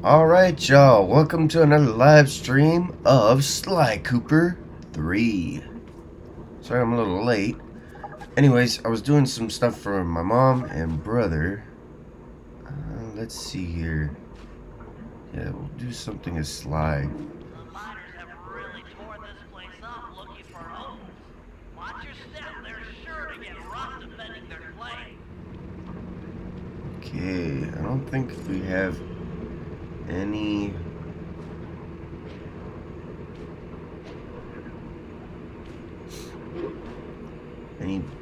Alright, y'all. Welcome to another live stream of Sly Cooper 3. Sorry I'm a little late. Anyways, I was doing some stuff for my mom and brother. Let's see here. Yeah, we'll do something as Sly. The miners have really torn this place up looking for homes. Watch your step, they're sure to get rough defending their claim. Okay, I don't think we have any...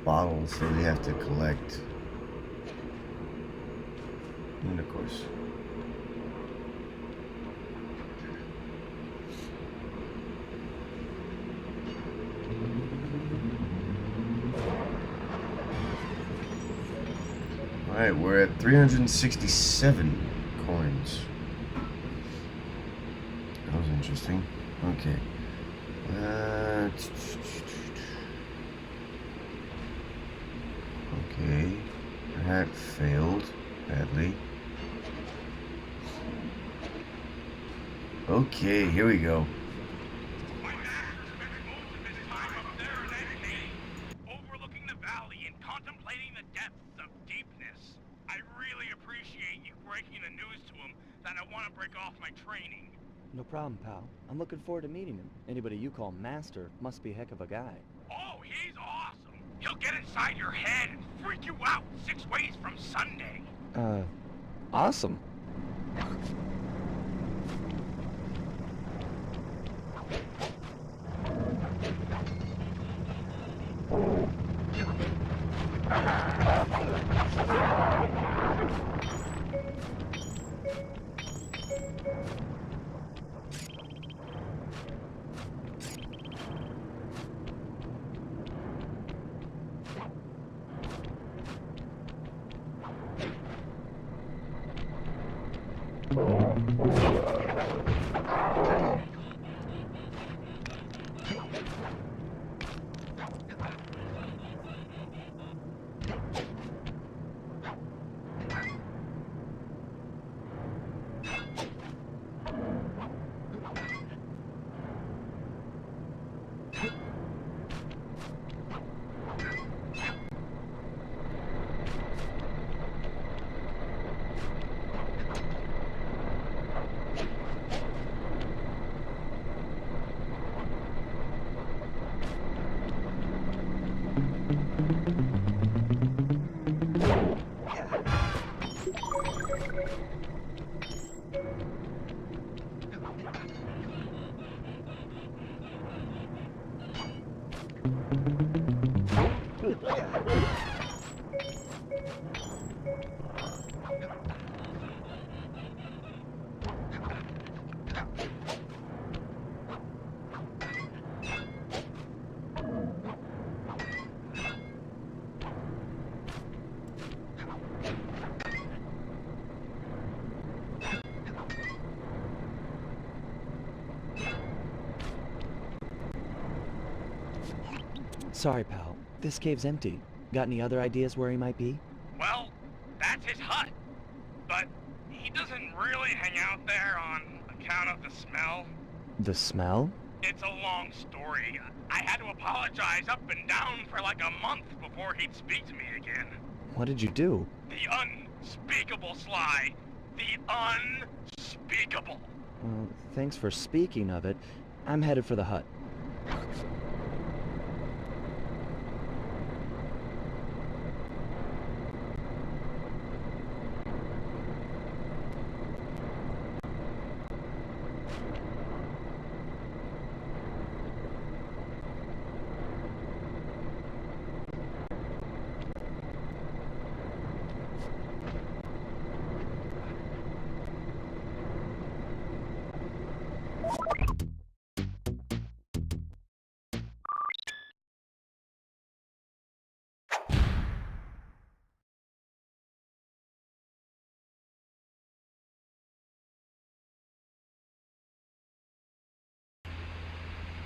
bottles that we have to collect. And of course... Alright, we're at 367 coins. That was interesting. Okay. Okay. That failed badly. Okay, here we go. My master spent most of his time up there in Italy, overlooking the valley and contemplating the depths of deepness. I really appreciate you breaking the news to him that I want to break off my training. No problem, pal. I'm looking forward to meeting him. Anybody you call master must be a heck of a guy. Oh, he's awesome. He'll get inside your head and freak you out 6 ways from Sunday. Awesome. Sorry, pal. This cave's empty. Got any other ideas where he might be? Well, that's his hut. But he doesn't really hang out there on account of the smell. The smell? It's a long story. I had to apologize up and down for like a month before he'd speak to me again. What did you do? The unspeakable, Sly. The unspeakable. Well, thanks for speaking of it. I'm headed for the hut.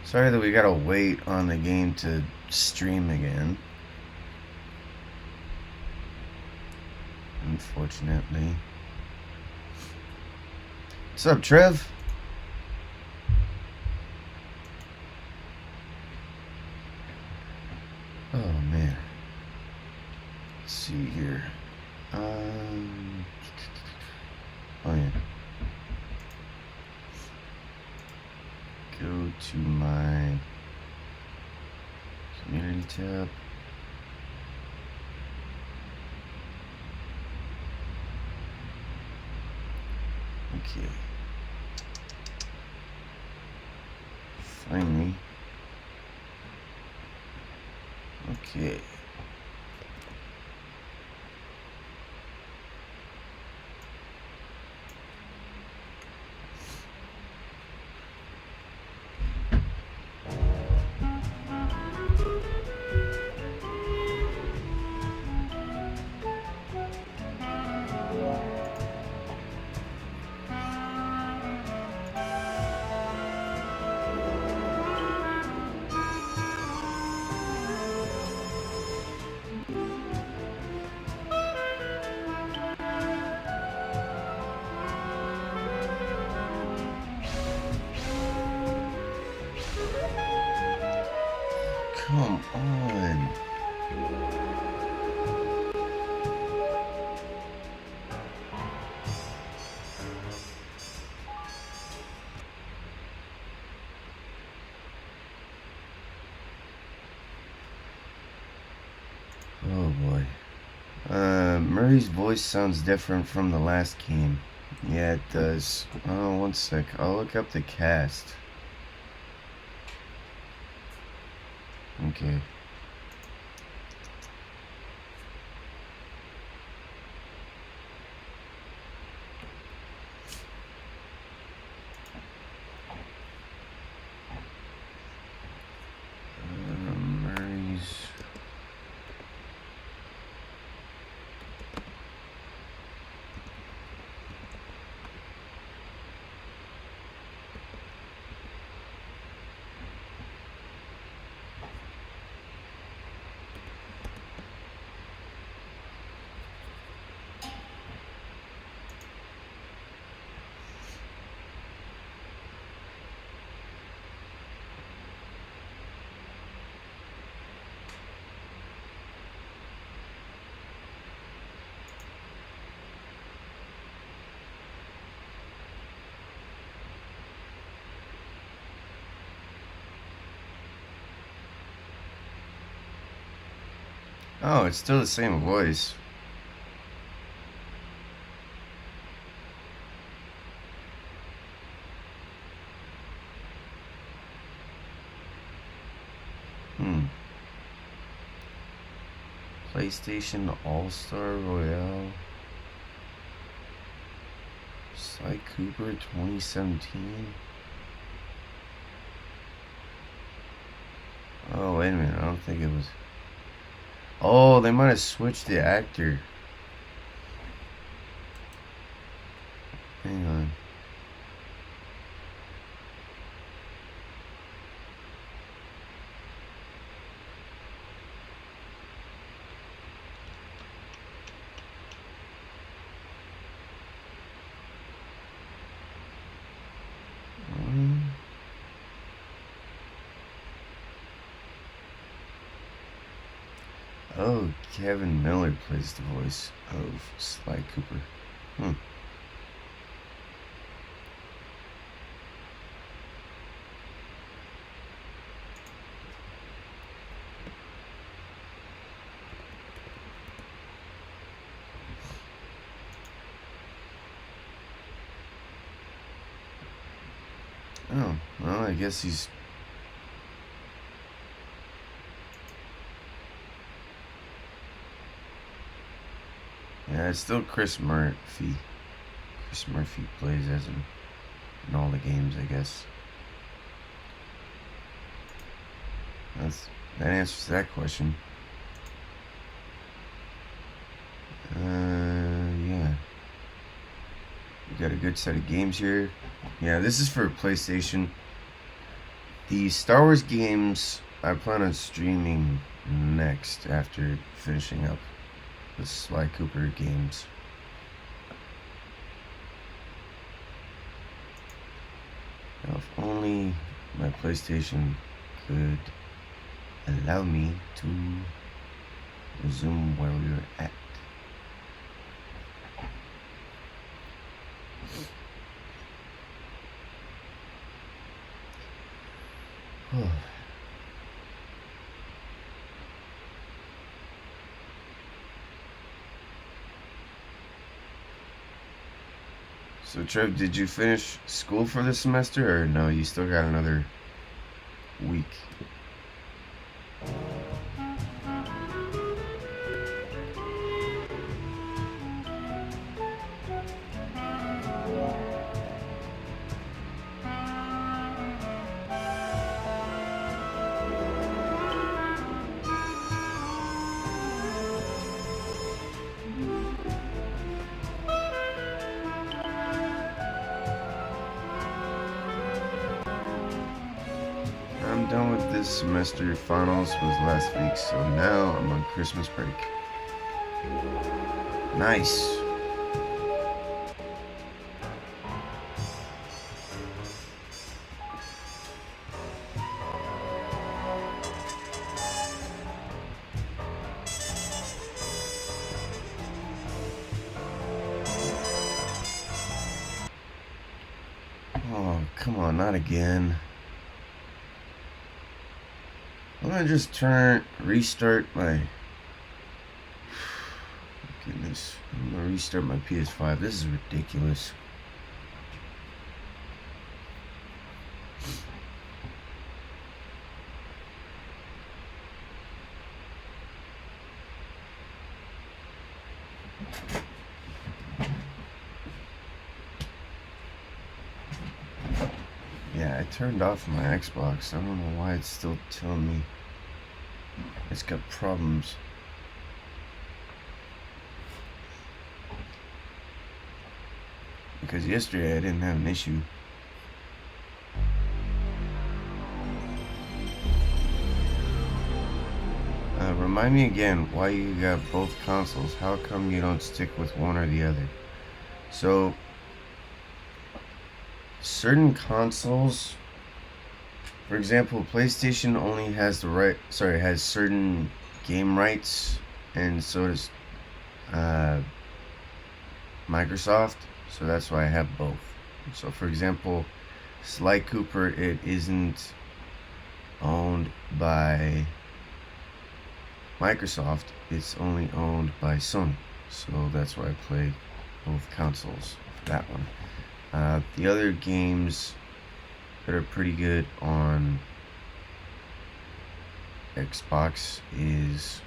Sorry that we gotta wait on the game to stream again. Unfortunately. What's up, Trev? Oh man. Let's see here. Oh yeah. Go to my community tab. Okay. Finally. Okay. Come on. Oh boy. Murray's voice sounds different from the last game. Yeah, it does. Oh, one sec. I'll look up the cast. Okay. Murray's. Oh, it's still the same voice. PlayStation All-Star Royale. Sly Cooper 2017. Oh, wait a minute. I don't think it was. Oh, they might have switched the actor. Hang on. Oh, Kevin Miller plays the voice of Sly Cooper. Oh, well, I guess he's... Yeah, it's still Chris Murphy. Chris Murphy plays as him in all the games, I guess. That answers that question. Yeah. We got a good set of games here. Yeah, this is for PlayStation. The Star Wars games I plan on streaming next after finishing up the Sly Cooper games. If only my PlayStation could allow me to resume where we were at. So Trev, did you finish school for this semester, or no? You still got another week. I'm done with this semester. Finals was last week, so now I'm on Christmas break. Nice. Oh, come on, not again. I'm gonna just restart my... Goodness, I'm gonna restart my PS5. This is ridiculous. Yeah, I turned off my Xbox. I don't know why it's still telling me it's got problems. Because yesterday I didn't have an issue. Remind me again why you got both consoles. How come you don't stick with one or the other? So, certain consoles, for example, PlayStation only has has certain game rights, and so does Microsoft. So that's why I have both. So, for example, Sly Cooper, it isn't owned by Microsoft, it's only owned by Sony. So that's why I play both consoles for that one. The other games that are pretty good on Xbox is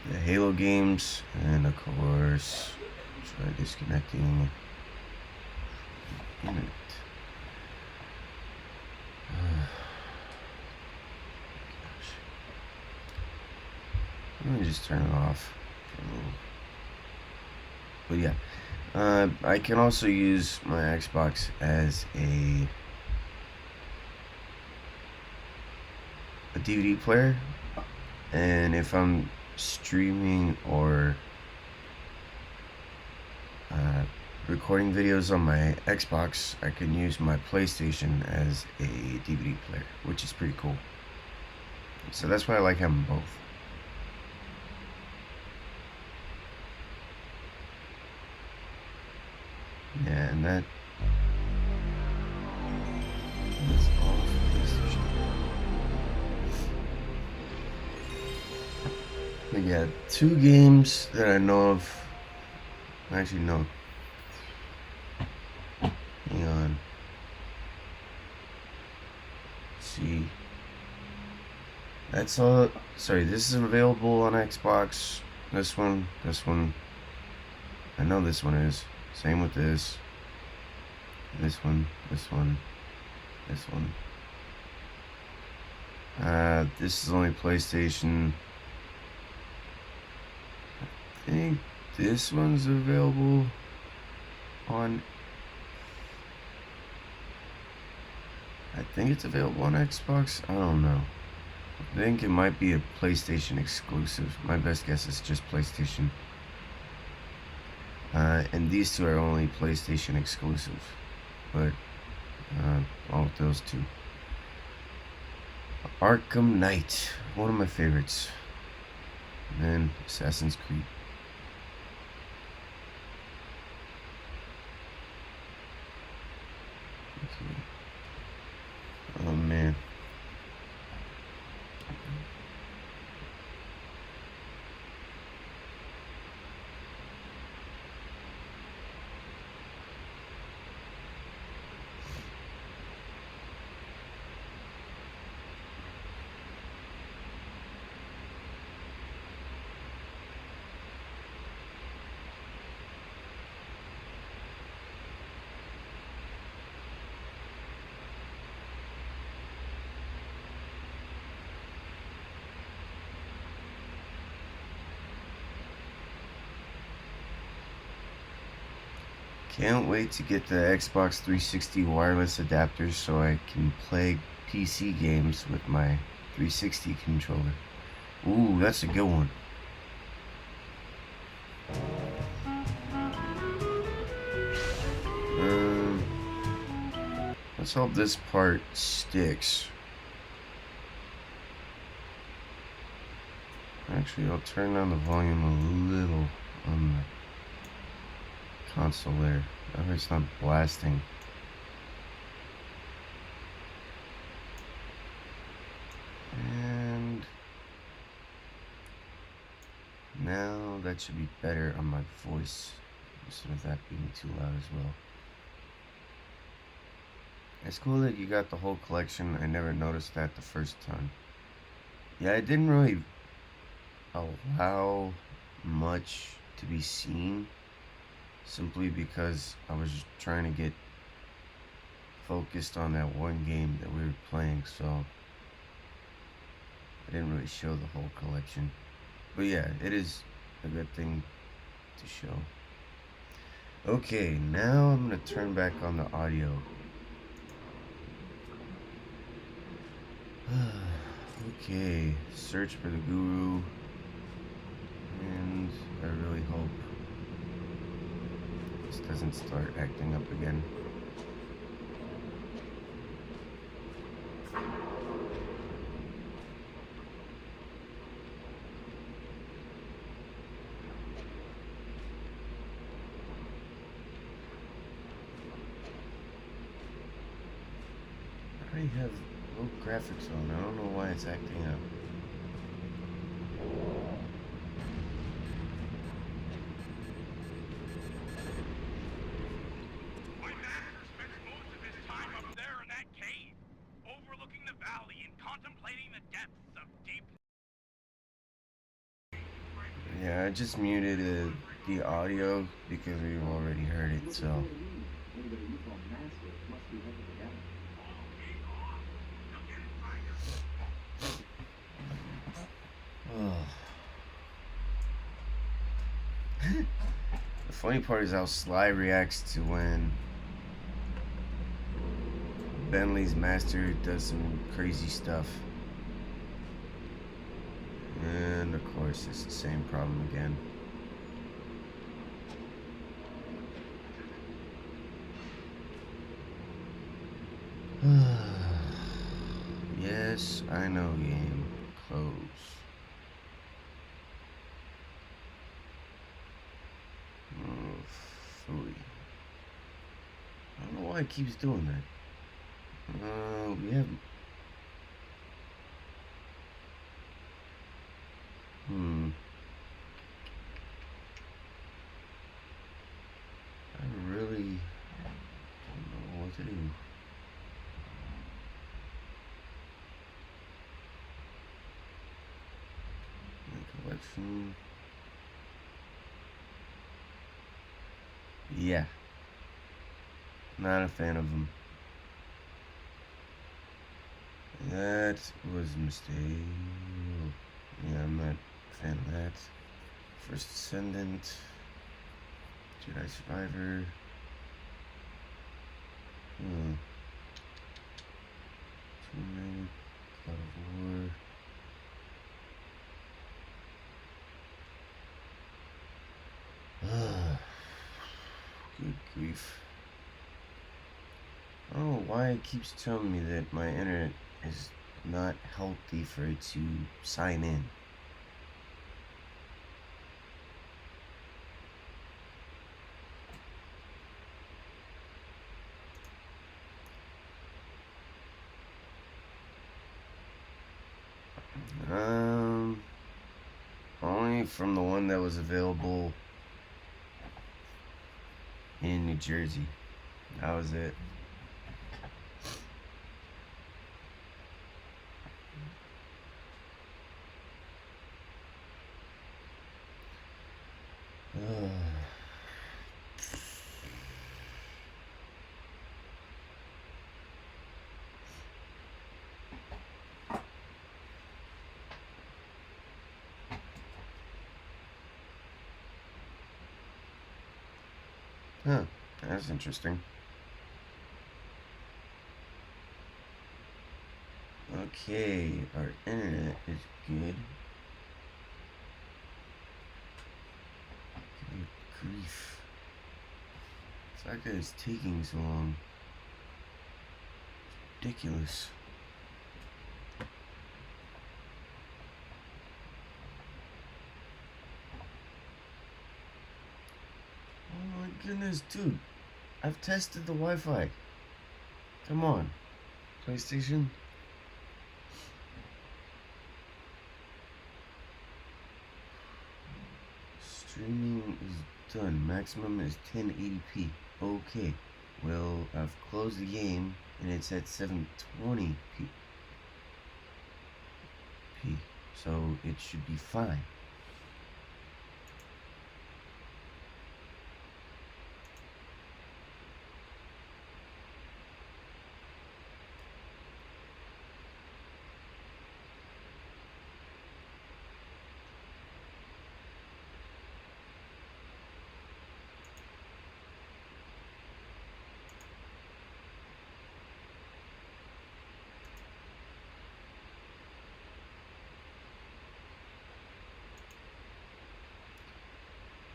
the Halo games, and of course, try disconnecting internet. Let me just turn it off. But yeah, I can also use my Xbox as a DVD player, and if I'm streaming or recording videos on my Xbox, I can use my PlayStation as a DVD player, which is pretty cool. So that's why I like having both. Yeah, and that's all for PlayStation. But yeah, 2 games that I know of. Actually, no. Hang on. Let's see. That's all. Sorry, this is available on Xbox. This one. I know this one is. Same with this. This one. This one. This is only PlayStation. I think this one's available on... I think it's available on Xbox. I don't know. I think it might be a PlayStation exclusive. My best guess is just PlayStation. And these two are only PlayStation exclusive. But all of those two. Arkham Knight, one of my favorites. And then Assassin's Creed. Okay. Oh man. Can't wait to get the Xbox 360 wireless adapter so I can play PC games with my 360 controller. Ooh, that's a good one. Let's hope this part sticks. Actually, I'll turn down the volume a little on the console there. That way it's not blasting. And now that should be better on my voice instead of that being too loud as well. It's cool that you got the whole collection. I never noticed that the first time. Yeah, I didn't really allow much to be seen simply because I was trying to get focused on that one game that we were playing, so I didn't really show the whole collection. But yeah, it is a good thing to show. Okay, now I'm gonna turn back on the audio. Okay, search for the guru, and I really hope this doesn't start acting up again. I already have low graphics on. I don't know why it's acting up. My master spends most of his time up there in that cave, overlooking the valley and contemplating the depths of deep. Yeah, I just muted the audio because we've already heard it, so. The funny part is how Sly reacts to when Bentley's master does some crazy stuff. And of course, it's the same problem again. Yes, I know, game. Close. Oh, phooey. I don't know why it keeps doing that. We have... I really don't know what to do. Collection. Yeah. Not a fan of them. That was a mistake. Yeah, I'm not a fan of that. First Descendant. Jedi Survivor. Tomb God of War. Good grief. I don't know why it keeps telling me that my internet is not healthy for it to sign in. Only from the one that was available in New Jersey. That was it. Huh, that's interesting. Okay, our internet is good. Good grief. Saga is taking so long. It's ridiculous. Oh my goodness, dude. I've tested the Wi-Fi. Come on, PlayStation. Streaming is done. Maximum is 1080p. Okay. Well, I've closed the game and it's at 720p. So it should be fine.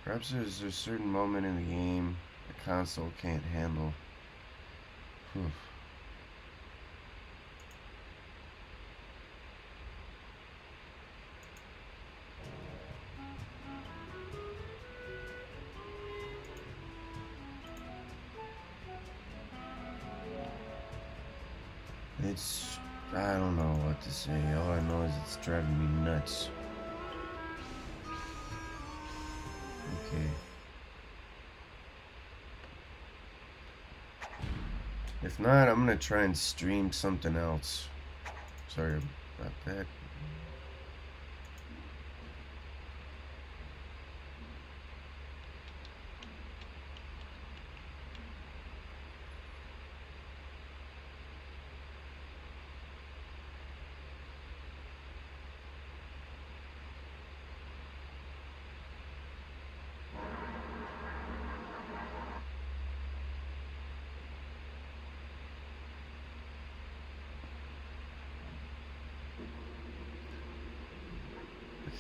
Perhaps there's a certain moment in the game the console can't handle. Whew. I don't know what to say. All I know is it's driving me nuts. Okay. If not, I'm gonna try and stream something else. Sorry about that.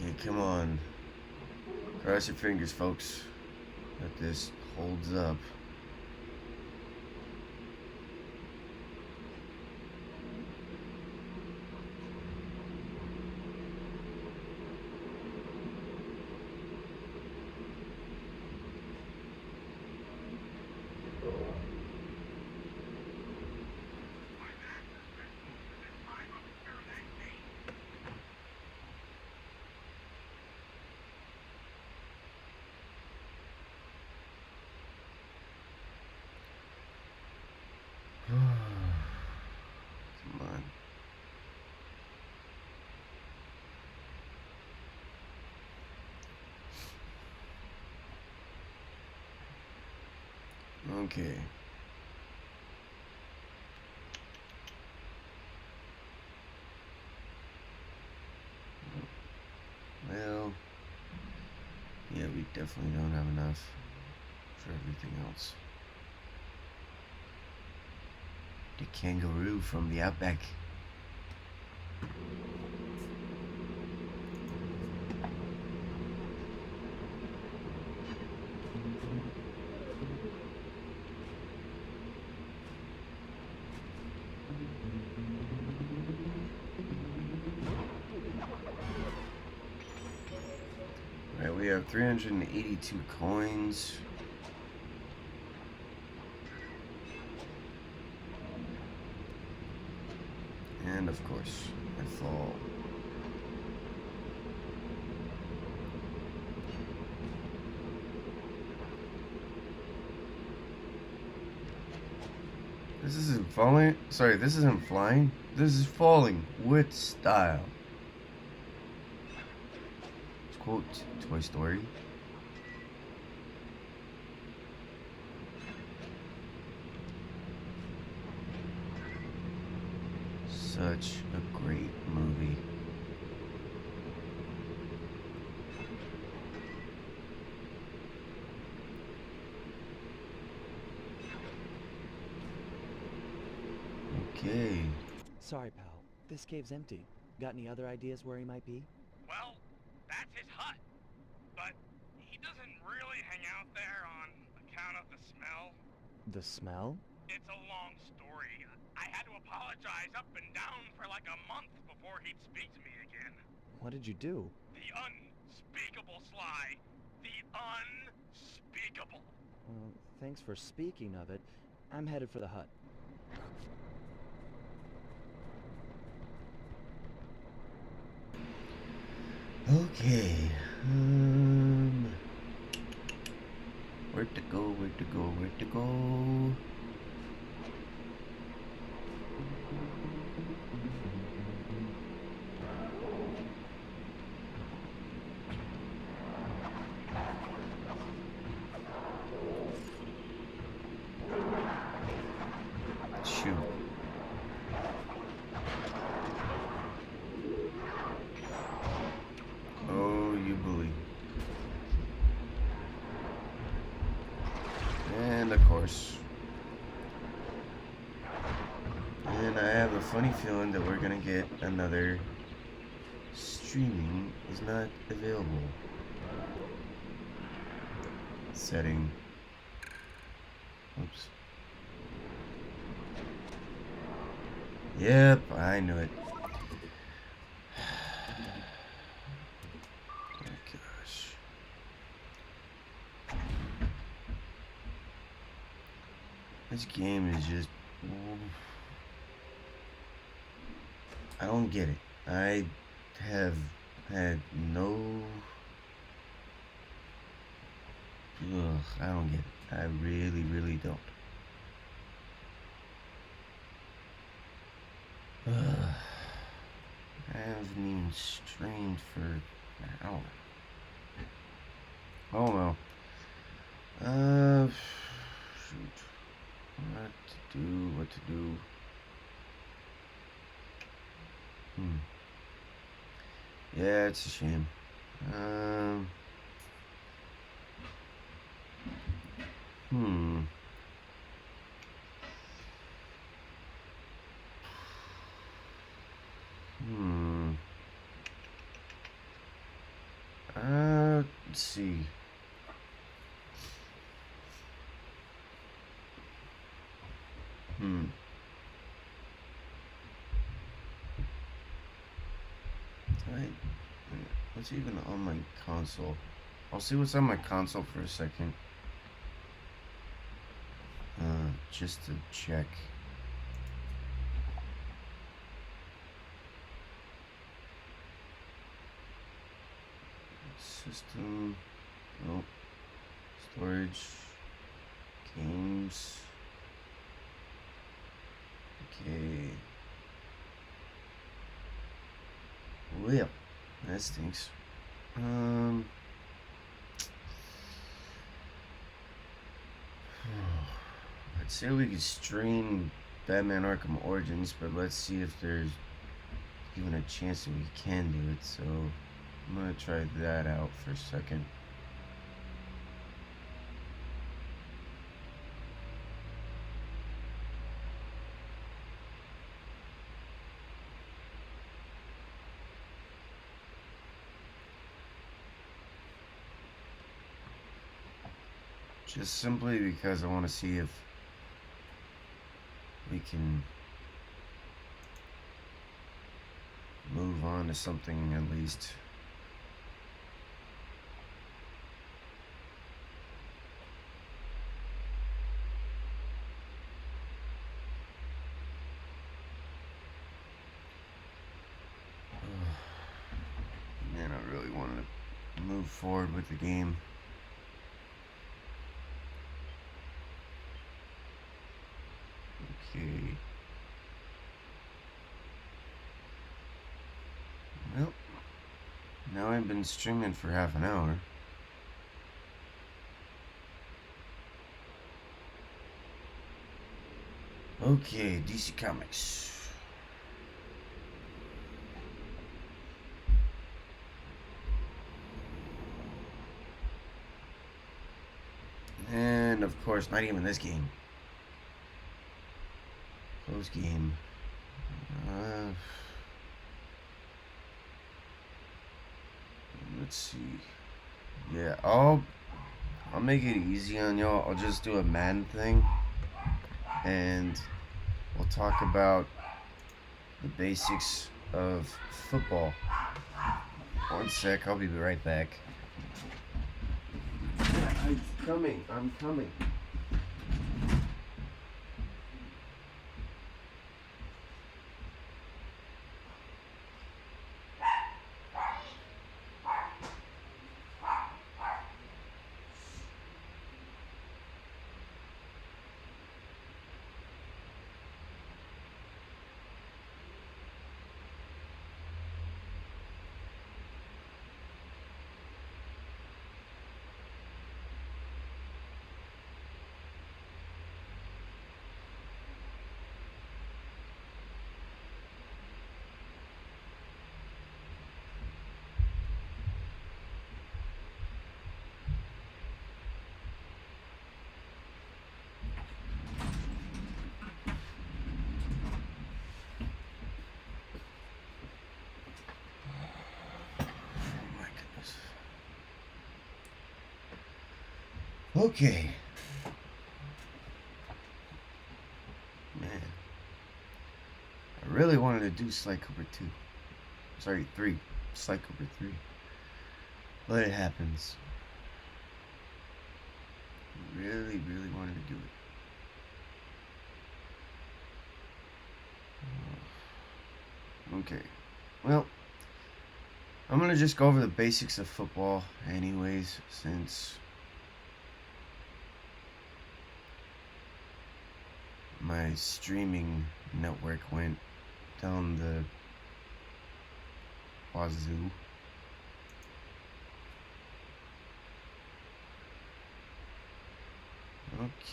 Okay, come on. Cross your fingers, folks, that this holds up. Come on. Okay. Well, yeah, we definitely don't have enough for everything else. The kangaroo from the outback. Alright, we have 382 coins. And of course, I fall. This isn't falling. Sorry, this isn't flying. This is falling with style. Let's quote Toy Story. Such a great movie. Okay. Sorry, pal. This cave's empty. Got any other ideas where he might be? Well, that's his hut. But he doesn't really hang out there on account of the smell. The smell? It's a long story. I had to apologize up and down for like a month before he'd speak to me again. What did you do? The unspeakable, Sly. The unspeakable. Well, thanks for speaking of it. I'm headed for the hut. Okay. Where to go? Where to go? Where to go? Shoot. Oh, you bully. And of course. And I have a funny feeling that we're gonna get another streaming is not available setting. Oops. Yep, I knew it. Oh gosh. This game is just... I don't get it. I have had no... Ugh, I don't get it. I really, really don't. I haven't even streamed for an hour. Oh well. Shoot. What to do? What to do? Yeah, it's a shame. Let's see. What's even on my console? I'll see what's on my console for a second. Just to check. System. Nope. Storage. Games. Okay. Well, that stinks. I'd say we could stream Batman Arkham Origins, but let's see if there's even a chance that we can do it. So I'm gonna try that out for a second. Just simply because I want to see if we can move on to something at least. move forward with the game. Okay. Well, now I've been streaming for half an hour. Okay, DC Comics. And of course, not even this game. Close game. Let's see. Yeah, I'll make it easy on y'all. I'll just do a Madden thing, and we'll talk about the basics of football. One sec, I'll be right back. I'm coming. Okay. Man. I really wanted to do Sly Cooper 2. Sorry, 3. Sly Cooper 3. But it happens. I really wanted to do it. Okay. Well, I'm gonna just go over the basics of football anyways, since my streaming network went down the wazoo.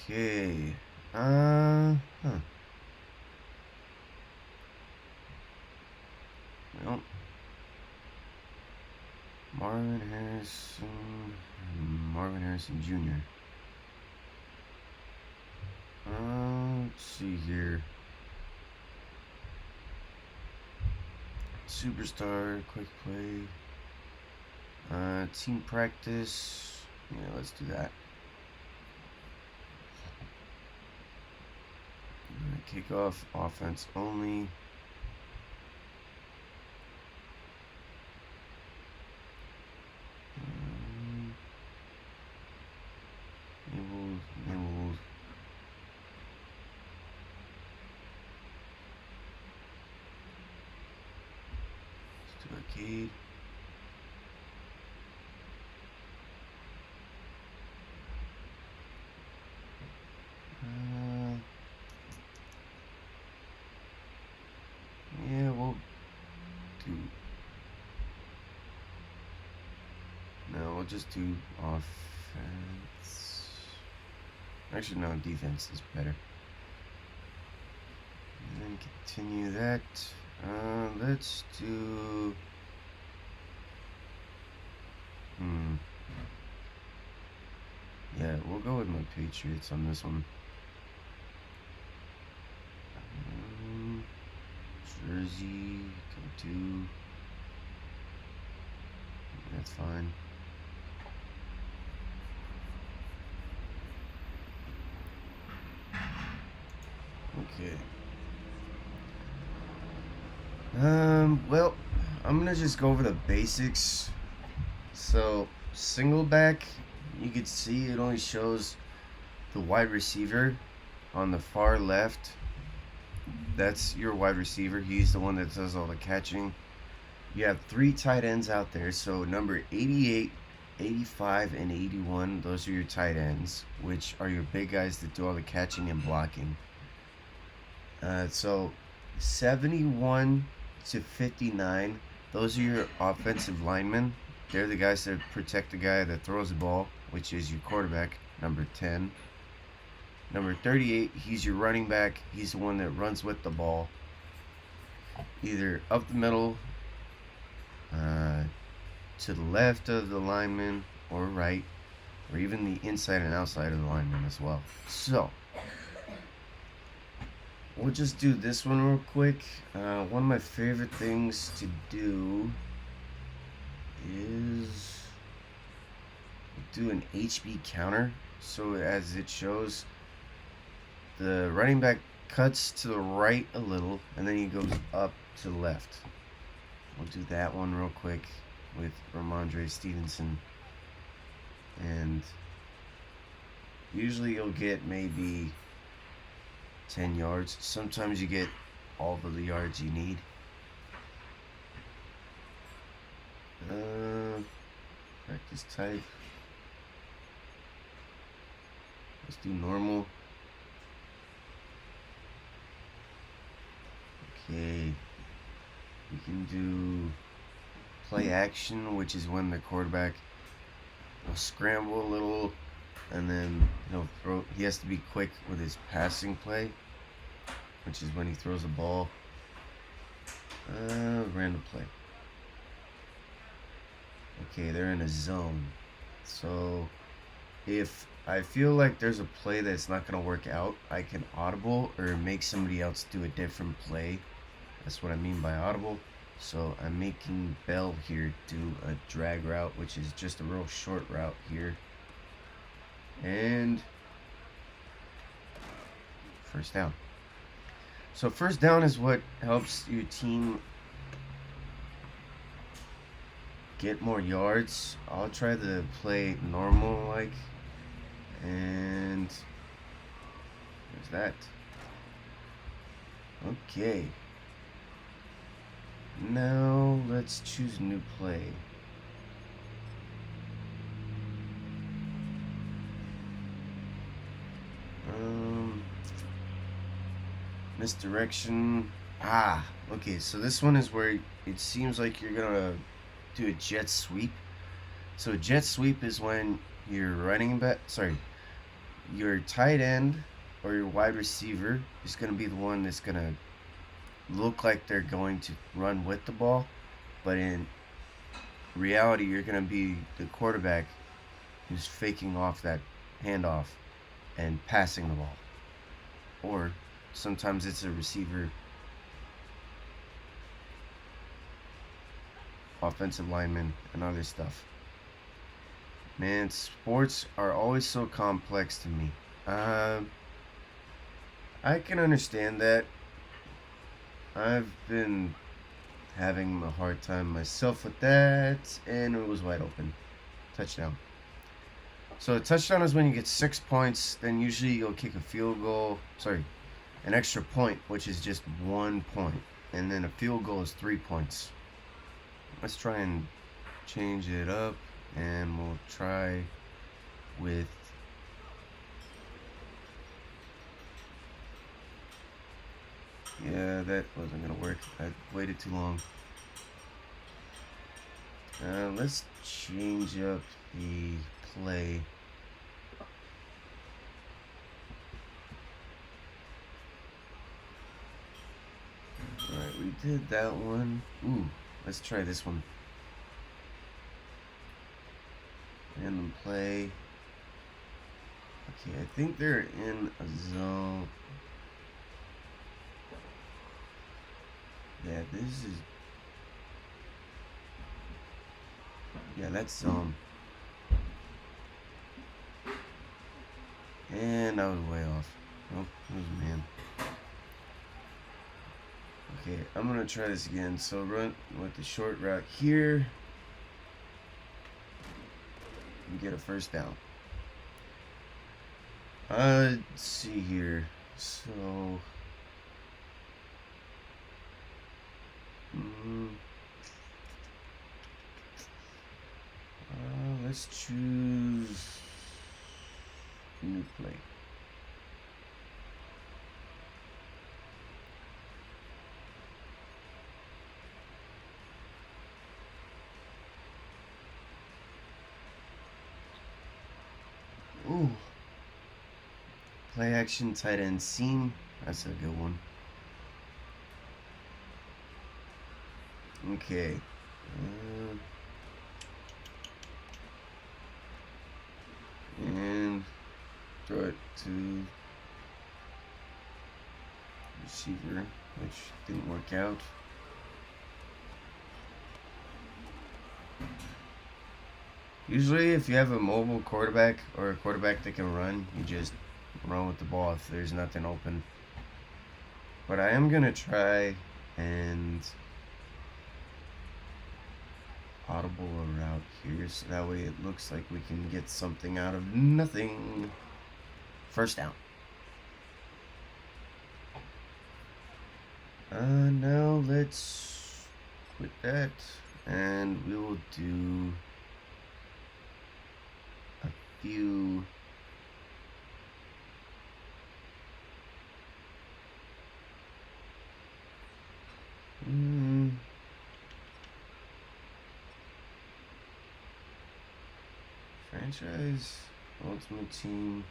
Okay. Well, Marvin Harrison Jr. Let's see here. Superstar, quick play. Team practice. Yeah, let's do that. Kickoff, offense only. Enabled. Let's do arcade. Yeah, we'll do. No, we'll just do offense. Actually, no, defense is better. And then continue that. Let's do. Yeah, we'll go with my Patriots on this one. Jersey, go to. That's fine. Okay. Well, I'm gonna just go over the basics. So, single back, you can see it only shows the wide receiver on the far left. That's your wide receiver. He's the one that does all the catching. You have 3 tight ends out there. So number 88 85 and 81, those are your tight ends, which are your big guys that do all the catching and blocking. So 71 to 59, those are your offensive linemen. They're the guys that protect the guy that throws the ball, which is your quarterback, number 10. Number 38, he's your running back. He's the one that runs with the ball, either up the middle, to the left of the lineman, or right, or even the inside and outside of the lineman as well. So, we'll just do this one real quick. One of my favorite things to do is do an HB counter. So as it shows, the running back cuts to the right a little, and then he goes up to the left. We'll do that one real quick with Ramondre Stevenson. And usually you'll get maybe 10 yards. Sometimes you get all of the yards you need. Practice type. Let's do normal. Okay. We can do play action, which is when the quarterback will scramble a little, and then he'll throw. He has to be quick with his passing play, which is when he throws the ball. Random play. Okay, they're in a zone. So if I feel like there's a play that's not going to work out, I can audible or make somebody else do a different play. That's what I mean by audible. So I'm making Bell here do a drag route, which is just a real short route here. And first down. So first down is what helps your team get more yards. I'll try to play normal like, and there's that. Okay. Now let's choose a new play. Misdirection. Okay, so this one is where it seems like you're gonna do a jet sweep. So a jet sweep is when your your tight end or your wide receiver is gonna be the one that's gonna look like they're going to run with the ball, but in reality you're going to be the quarterback who's faking off that handoff and passing the ball. Or sometimes it's a receiver, offensive lineman, and other stuff. Man, sports are always so complex to me. I can understand that. I've been having a hard time myself with that, and it was wide open. Touchdown. So a touchdown is when you get 6 points, then usually you'll kick a field goal, an extra point, which is just 1 point, and then a field goal is 3 points. Let's try and change it up, and we'll try with yeah, that wasn't gonna work. I waited too long. Let's change up the play. Alright, we did that one. Ooh, let's try this one. Random play. Okay, I think they're in a zone. Yeah, that's zone. And I was way off. Nope, it was man. Okay, I'm gonna try this again. So run with the short route here and get a first down. Let's see here. So Let's choose new play. Ooh. Play action tight end seam. That's a good one. Okay. And throw it to receiver, which didn't work out. Usually, if you have a mobile quarterback or a quarterback that can run, you just run with the ball if there's nothing open. But I am going to try and audible a route here, so that way it looks like we can get something out of nothing. First down. Now let's quit that, and we will do a few franchise ultimate team.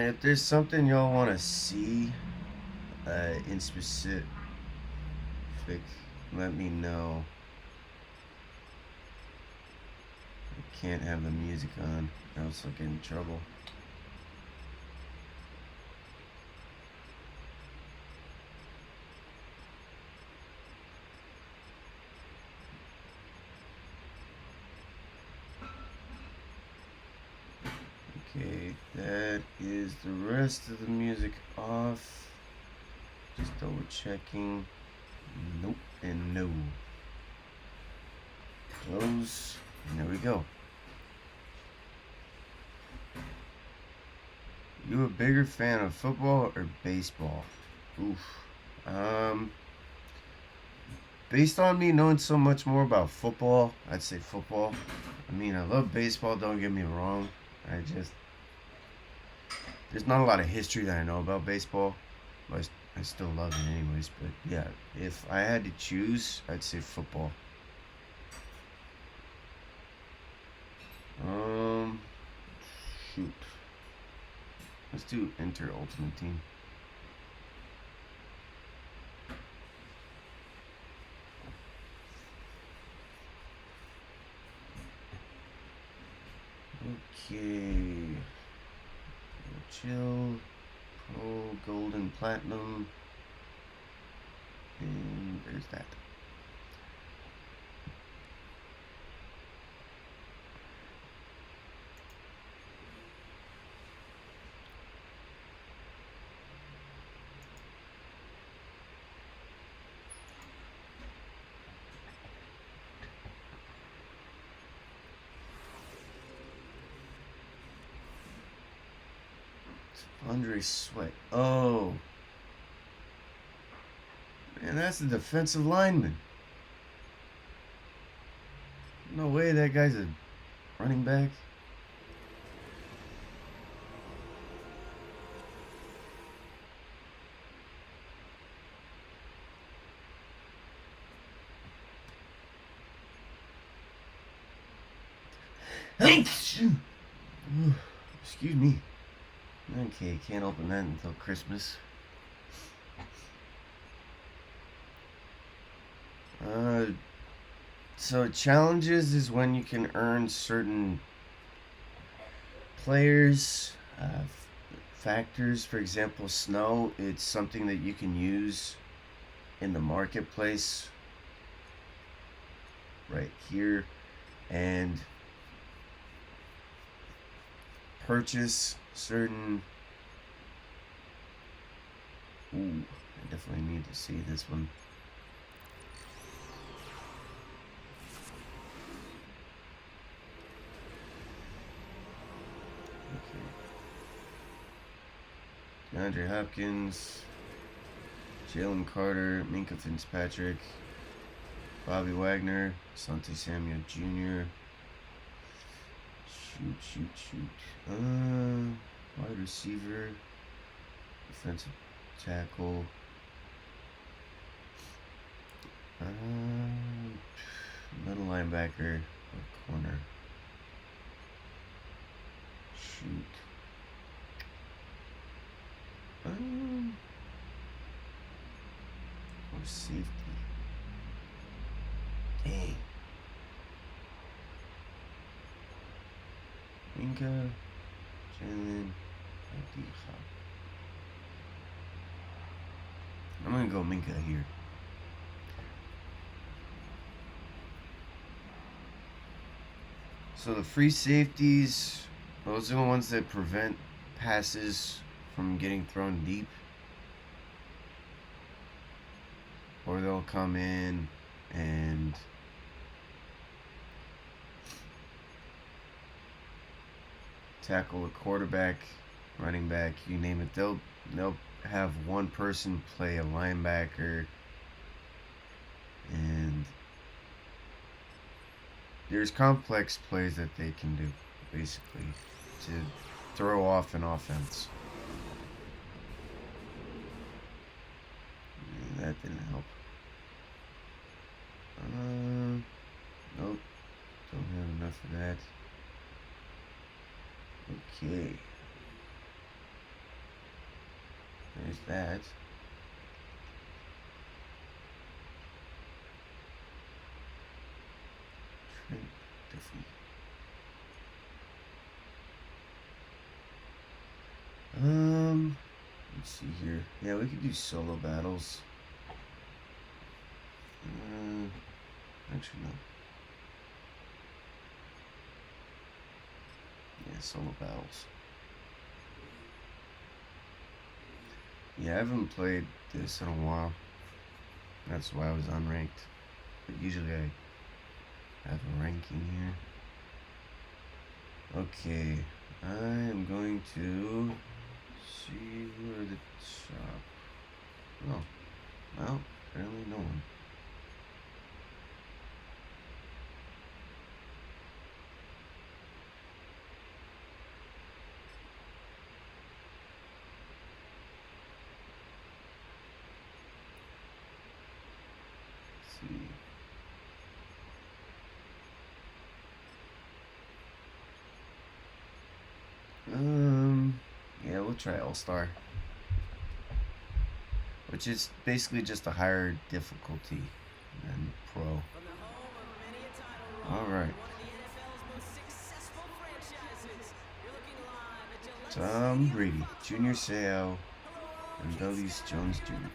If there's something y'all want to see in specific, let me know. I can't have the music on, else I'll get in trouble. Okay, that is the rest of the music off. Just double checking. Nope and no. Close. And there we go. You a bigger fan of football or baseball? Oof. Based on me knowing so much more about football, I'd say football. I mean, I love baseball, don't get me wrong. There's not a lot of history that I know about baseball, but I still love it anyways. But yeah, if I had to choose, I'd say football. Shoot. Let's do enter ultimate team. Okay. Chill. Pro, gold, and platinum. And there's that. Andre Sweat. Oh. Man, that's a defensive lineman. No way that guy's a running back. Excuse me. Okay, can't open that until Christmas. So challenges is when you can earn certain players, factors. For example, snow. It's something that you can use in the marketplace right here and purchase certain. Ooh, I definitely need to see this one. DeAndre Hopkins, Jalen Carter, Minka Fitzpatrick, Bobby Wagner, Asante Samuel Jr. Shoot. Wide receiver, defensive tackle. Middle linebacker or corner. Shoot. Or safety. Dang. Minka, Jalen, D-Hop. I'm gonna go Minka here. So the free safeties, those are the ones that prevent passes from getting thrown deep. Or they'll come in and tackle a quarterback, running back, you name it. They'll have one person play a linebacker, and there's complex plays that they can do, basically, to throw off an offense. That didn't help. Nope. Don't have enough of that. Okay. There's that. Trent Duffy. Let's see here. Yeah, we could do solo battles. Actually, no. Yeah, solo battles. Yeah, I haven't played this in a while. That's why I was unranked. But usually I have a ranking here. Okay, I am going to see where the shop. Oh, well, apparently no one. See. Yeah, we'll try All-Star, which is basically just a higher difficulty than Pro. Alright. Tom Brady, Junior Seau, and Douglas Jones Jr.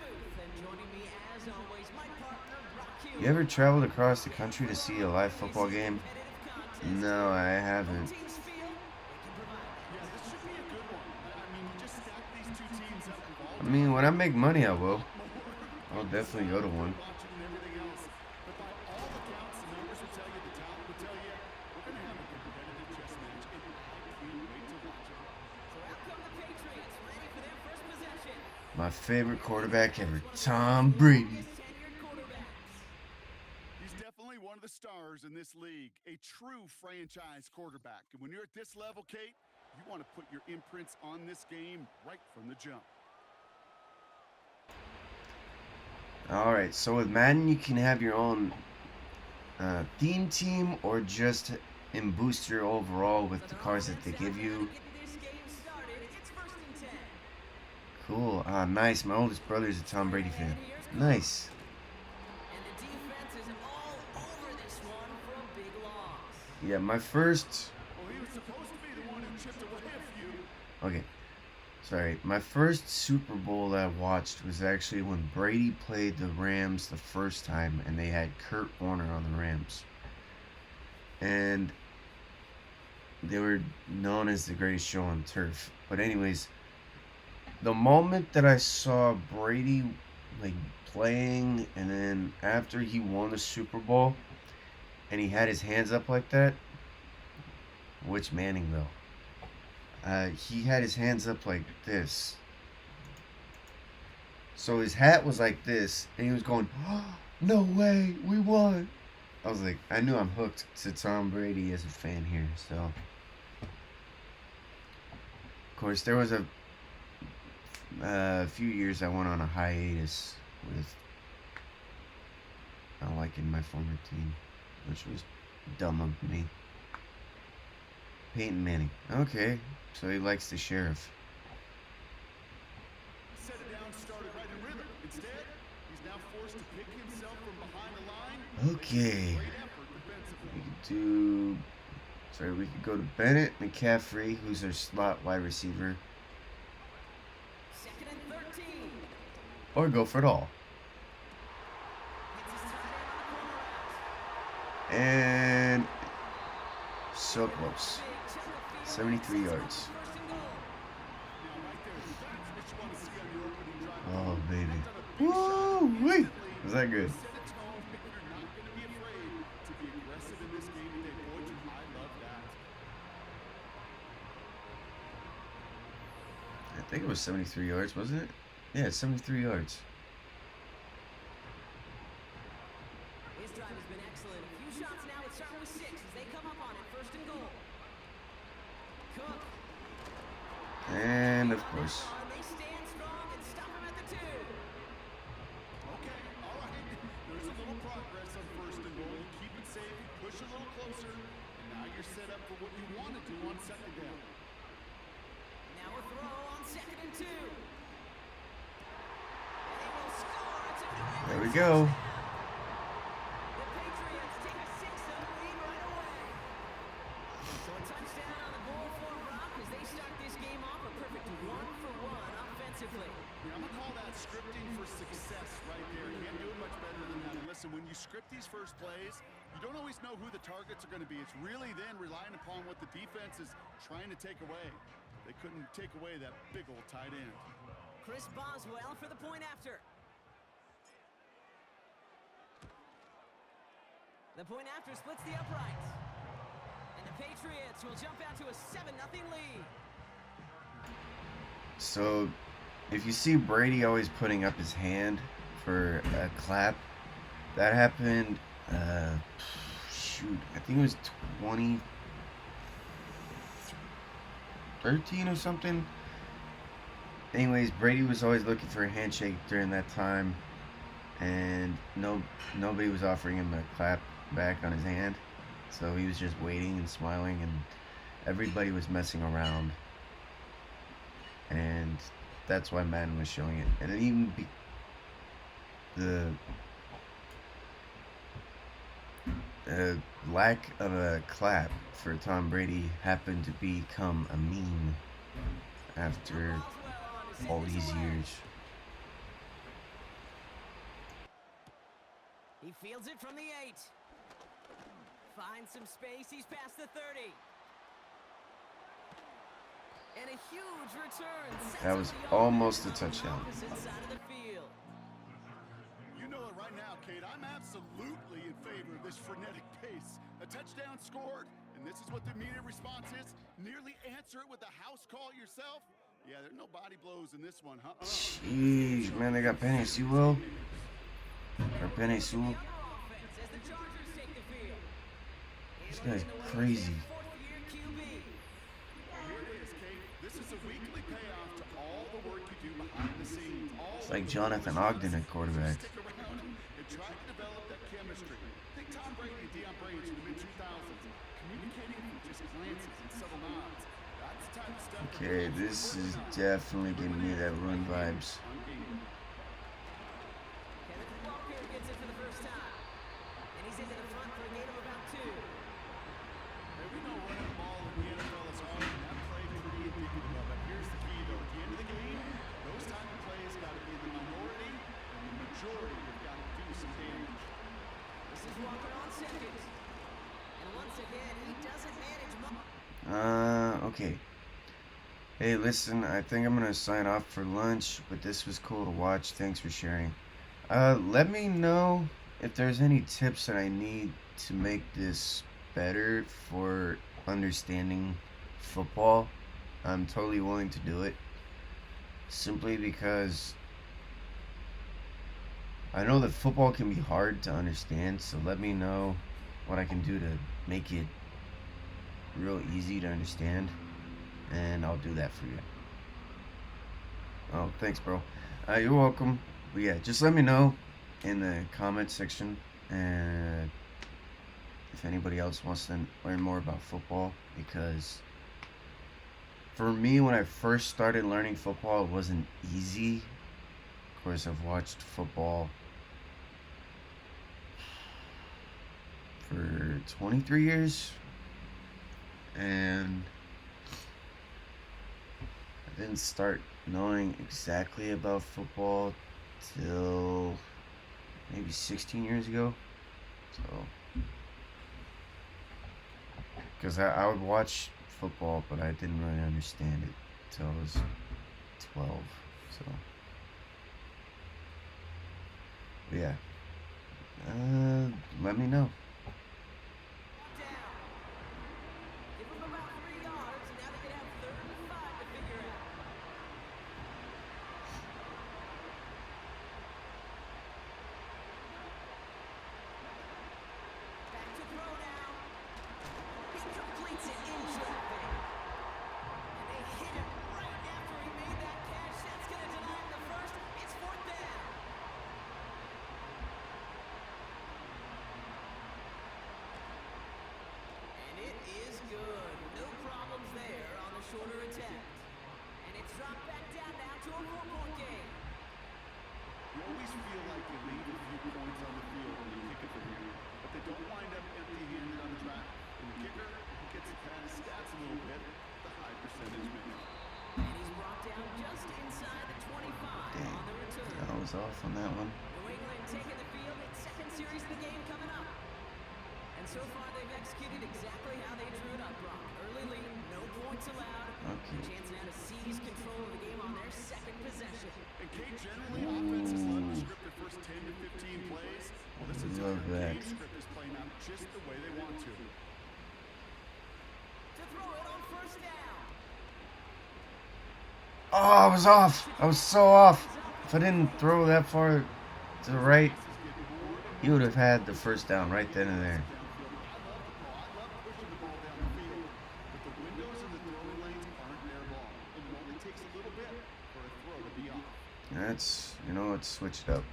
You ever traveled across the country to see a live football game? No, I haven't. I mean, when I make money, I will. I'll definitely go to one. My favorite quarterback ever, Tom Brady. He's definitely one of the stars in this league, a true franchise quarterback. And when you're at this level, Kate, you want to put your imprints on this game right from the jump. Alright, so with Madden, you can have your own theme team or just in booster overall with the cars that they give you. Cool. Nice. My oldest brother is a Tom Brady fan. Nice. Yeah, my first... Okay. Sorry. My first Super Bowl that I watched was actually when Brady played the Rams the first time, and they had Kurt Warner on the Rams. And they were known as the greatest show on turf. But anyways, the moment that I saw Brady like playing, and then after he won the Super Bowl and he had his hands up like that, which Manning though, he had his hands up like this, So his hat was like this, and he was going, oh, "No way, we won!" I was like, I knew I'm hooked to Tom Brady as a fan here. So, of course, there was a few years I went on a hiatus with not liking my former team, which was dumb of me. Peyton Manning. Okay, so he likes the sheriff. Set it down, started right in rhythm. Instead, he's now forced to pick himself from behind the line. Okay. Great effort defensively. We could do. Sorry, we could go to Bennett McCaffrey, who's our slot wide receiver, Second and 13. or go for it all. Hits his tight end on the corner route. And so close. Big check of field. 73 yards. First and goal. Now, right there, that's what you want to see on your opening drive. Oh, baby. That's done a big shot Woo! Wait. instantly. Was that good? Set a tone that you're not going to be afraid to be aggressive in this game today. Boy, do I love that. I think it was 73 yards, wasn't it? Yeah, 73 yards. His drive has been excellent. A few shots now. It's starting with 6 as they come up on it. First and goal. Cook. And of course, And they stand strong and stop him at the 2. Okay, all right. There's a little progress on first and goal. You keep it safe, you push a little closer, and now you're set up for what you want to do on second down. Now a throw on second and 2. And they will score. It's a New there we England go. touchdown. The Patriots take a 6-0 lead right away. So a touchdown on the goal for Rock as they start this game off a perfect 1-for-1 offensively. Yeah, I'm going to call that scripting for success right there. You can't do it much better than that. And listen, when you script these first plays, you don't always know who the targets are going to be. It's really then relying upon what the defense is trying to take away. They couldn't take away that big old tight end. Chris Boswell for the point after. The point after splits the uprights. And the Patriots will jump out to a 7-0 lead. So, if you see Brady always putting up his hand for a clap, that happened, shoot, I think it was 2013 or something. Anyways, Brady was always looking for a handshake during that time, and nobody was offering him a clap back on his hand. So he was just waiting and smiling, and everybody was messing around. And that's why Madden was showing it. And even the lack of a clap for Tom Brady happened to become a meme after all these years. He fields it from the 8. Finds some space. He's past the 30. And a huge return. That was almost a touchdown. Opposite side of the field. You know it right now, Kate. I'm absolutely in favor of this frenetic pace. A touchdown scored, and this is what the immediate response is. Nearly answer it with a house call yourself. Yeah, there's no body blows in this one, huh? Jeez, man, they got Penny Sewell. Or Penny Sewell. Offense as the Chargers take the field. This guy's crazy. Fourth-year QB. Here it is, Kate. This is a weekly payoff to all the work you do behind the scenes. It's like Jonathan Ogden at quarterback. Stick around and try to develop that chemistry. Think Tom Brady and Deion Branch in the mid-2000s. Communicating from just glances and subtle nods. That's the type of stuff. Okay, this is definitely giving me that run vibes. Kenneth Walker gets it for the first time. And he's into the front for a gain of about 2. Hey, we know running the ball in the NFL is hard, and that play pretty indicative of it. Here's the key, though. At the end of the game, those type of plays got to be in the minority, and the majority have got to do some damage. This is Walker on second. And once again, he doesn't manage much. Okay. Hey, listen, I think I'm gonna sign off for lunch, but this was cool to watch. Thanks for sharing. Let me know if there's any tips that I need to make this better for understanding football. I'm totally willing to do it. Simply because I know that football can be hard to understand, so let me know what I can do to make it real easy to understand, and I'll do that for you. Oh, thanks, bro. You're welcome. But yeah, just let me know in the comment section, and if anybody else wants to learn more about football, because for me, when I first started learning football, it wasn't easy. Of course, I've watched football for 23 years, and I didn't start knowing exactly about football till maybe 16 years ago. So, because I would watch football, but I didn't really understand it till I was 12. So, but yeah. Let me know. Give them about 3 yards, and now they can have 3rd and 5 to figure out. Back to throw now. He completes it in traffic. And they hit him right after he made that catch. That's going to deny him the first. It's 4th down. And it is good. No problems there on the shorter attempt. And it's dropped back down now to a 4-point game. You always feel like you leave a few points on the field when you kick it from here, but they don't wind up empty-handed on the track. And the kicker, he gets to pad his stats a little bit, the high percentage man. And he's brought down just inside the 25 Dang, on the return. I was off on that one. New England taking the field, its second series of the game coming up. And so far they've executed exactly how they drew it up, Brock. Early lead, no points allowed. Okay. Chance now to seize control of the game on their second possession. And Kate, generally, offenses love to script the first 10 to 15 plays. Well, this is Love that. game script is playing out just the way they want to. To throw it on 1st down. Oh, I was off. I was so off. If I didn't throw that far to the right, he would have had the first down right then and there. I love pushing the ball down the field, but the windows in the throwing lanes aren't their ball. And it only takes a little bit for a throw to be off. Let's switch it up.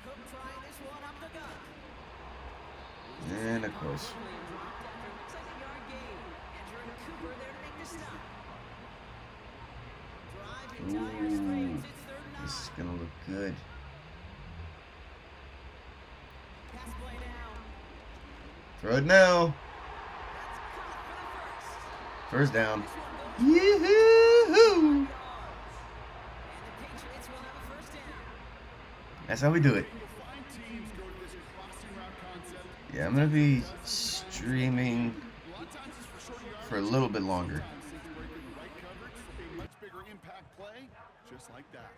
Cook trying this one up the gut. And of course. Dropped after it looks like a yard gain. Andrew and Cooper there to make the stop. Drive in dire Ooh, straits. It's 3rd and 9. this is gonna look good. Pass play now. Throw it now. That's caught for the first. First down. This one goes Yoo-hoo! yards. And the Patriots will have a 1st down. That's how we do it. You'll find teams go to this crossing route concept. Yeah, I'm gonna be streaming A lot of times it's for short yardage. for a little bit longer. Sometimes it's breaking the right coverage, a much bigger impact play, just like that.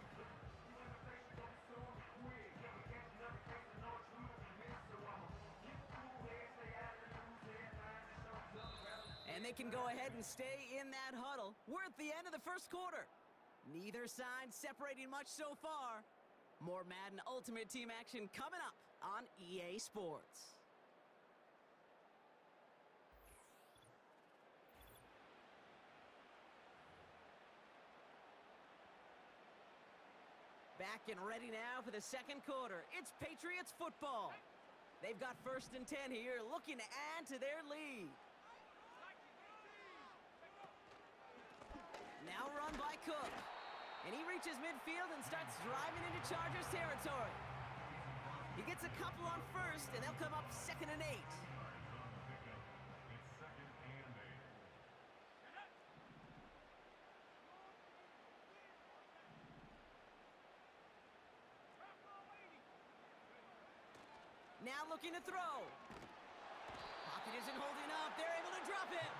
And they can go ahead and stay in that huddle. We're at the end of the 1st quarter. Neither side separating much so far. More Madden Ultimate Team action coming up on EA Sports. Back and ready now for the 2nd quarter. It's Patriots football. They've got 1st and 10 here, looking to add to their lead. Now run by Cook. And he reaches midfield and starts driving into Chargers territory. He gets a couple on 1st, and they'll come up 2nd and 8. Now looking to throw. Pocket isn't holding up. They're able to drop it.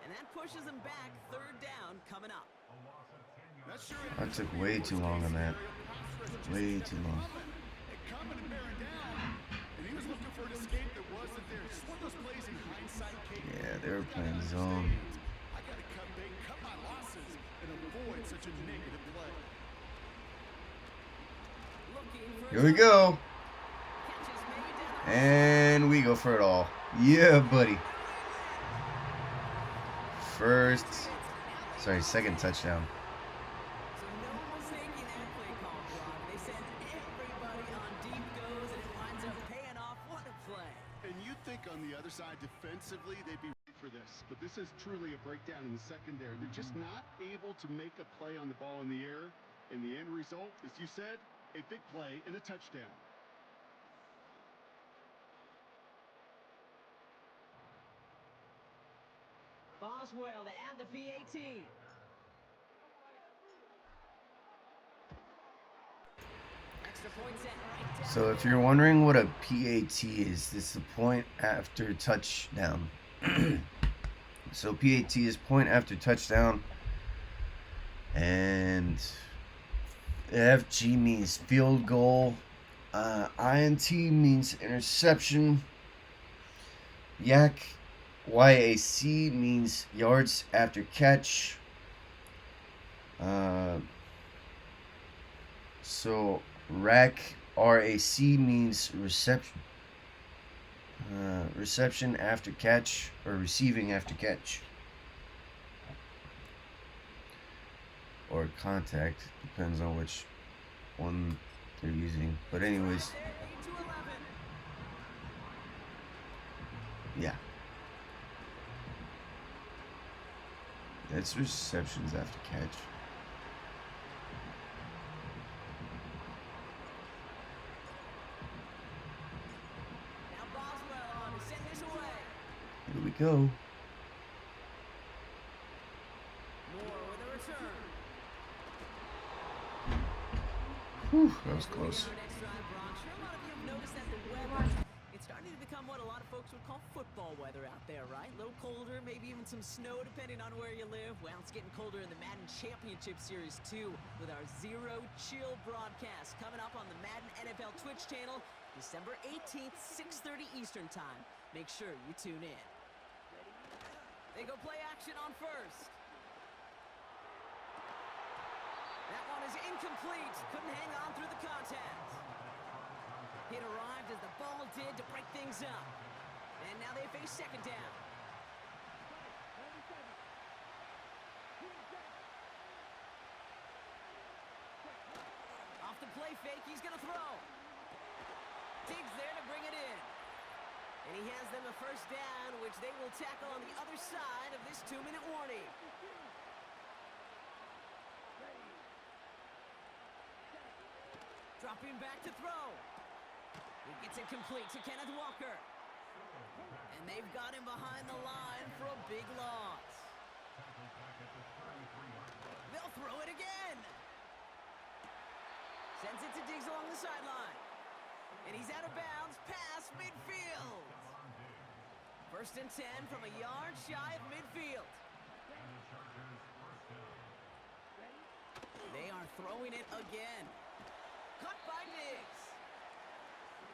And that pushes them back. 3rd down coming up. I took way too long on that. Way too long. Coming and bearing down. And he was looking for an escape that wasn't there. Just one of those plays in hindsight, Kate. Yeah, they were playing zone. I got to cut bait, cut my losses, and avoid such a negative play. Here we go. And we go for it all. Yeah, buddy. Second touchdown. So no mistaking that play call, Brock. They send everybody on deep goes, and it winds up paying off. What a play. And you'd think on the other side, defensively, they'd be ready for this. But this is truly a breakdown in the secondary. They're just not able to make a play on the ball in the air. And the end result, as you said, a big play and a touchdown. Boswell to add the PAT. Extra point set right down. So if you're wondering what a PAT is, it's the point after touchdown. So PAT is point after touchdown, and FG means field goal, INT means interception, YAC means yards after catch. So RAC means reception. Reception after catch, or receiving after catch, or contact, depends on which one they're using. But anyways, yeah, that's receptions after catch. Now Boswell on to send this away. Here we go. Moore with a return. Whew, that was close. Our next drive, Brock. Sure, a lot of you have noticed that the weather, it's starting to become what a lot of folks would call football weather out there, right? A little colder, maybe even some snow, depending on where you live. Well, it's getting colder in the Madden Championship Series, too, with our Zero Chill broadcast coming up on the Madden NFL Twitch channel, December 18th, 6:30 Eastern Time. Make sure you tune in. They go play action on first. That one is incomplete. Couldn't hang on through the contact. Hit arrived as the ball did to break things up. And now they face second down. Off the play fake, he's going to throw. Diggs there to bring it in. And he has them a first down, which they will tackle on the other side of this 2-minute warning. Dropping back to throw. He gets it complete to Kenneth Walker. And they've got him behind the line for a big loss. They'll throw it again. Sends it to Diggs along the sideline. And he's out of bounds past midfield. First and 10 from a yard shy of midfield. They are throwing it again. Cut by Diggs.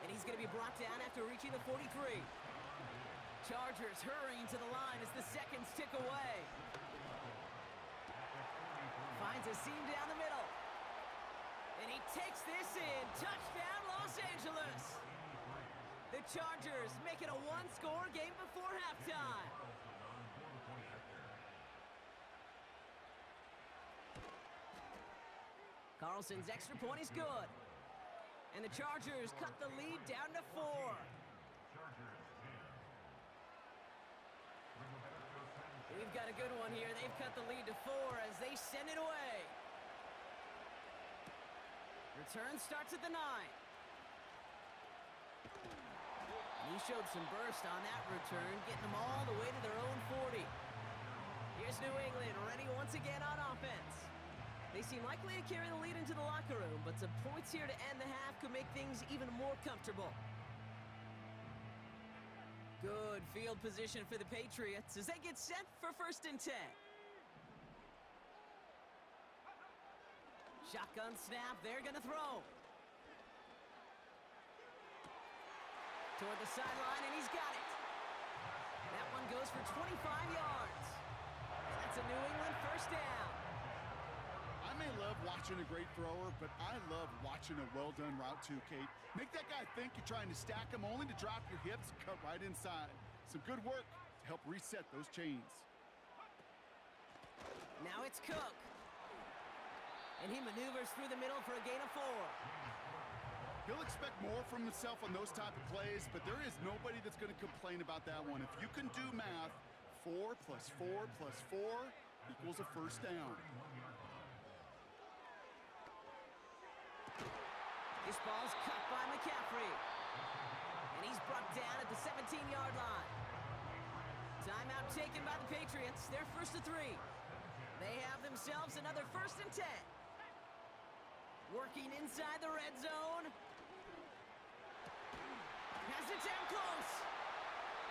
And he's going to be brought down after reaching the 43. Chargers hurrying to the line as the seconds tick away. Finds a seam down the middle. And he takes this in. Touchdown, Los Angeles. The Chargers make it a one-score game before halftime. Carlson's extra point is good. And the Chargers cut the lead down to 4. We've got a good one here. They've cut the lead to 4 as they send it away. Return starts at the 9. And he showed some burst on that return, getting them all the way to their own 40. Here's New England ready once again on offense. They seem likely to carry the lead into the locker room, but some points here to end the half could make things even more comfortable. Good field position for the Patriots as they get set for first and 10. Shotgun snap, they're going to throw. Toward the sideline, and he's got it. That one goes for 25 yards. And that's a New England first down. I may love watching a great thrower, but I love watching a well-done route too, Kate. Make that guy think you're trying to stack him only to drop your hips and cut right inside. Some good work to help reset those chains. Now it's Cook. And he maneuvers through the middle for a gain of 4. He'll expect more from himself on those type of plays, but there is nobody that's going to complain about that one. If you can do math, 4 plus 4 plus 4 equals a first down. This ball's cut by McCaffrey. And he's brought down at the 17-yard line. Timeout taken by the Patriots. They're first to 3. They have themselves another 1st and 10. Working inside the red zone. Has it down close.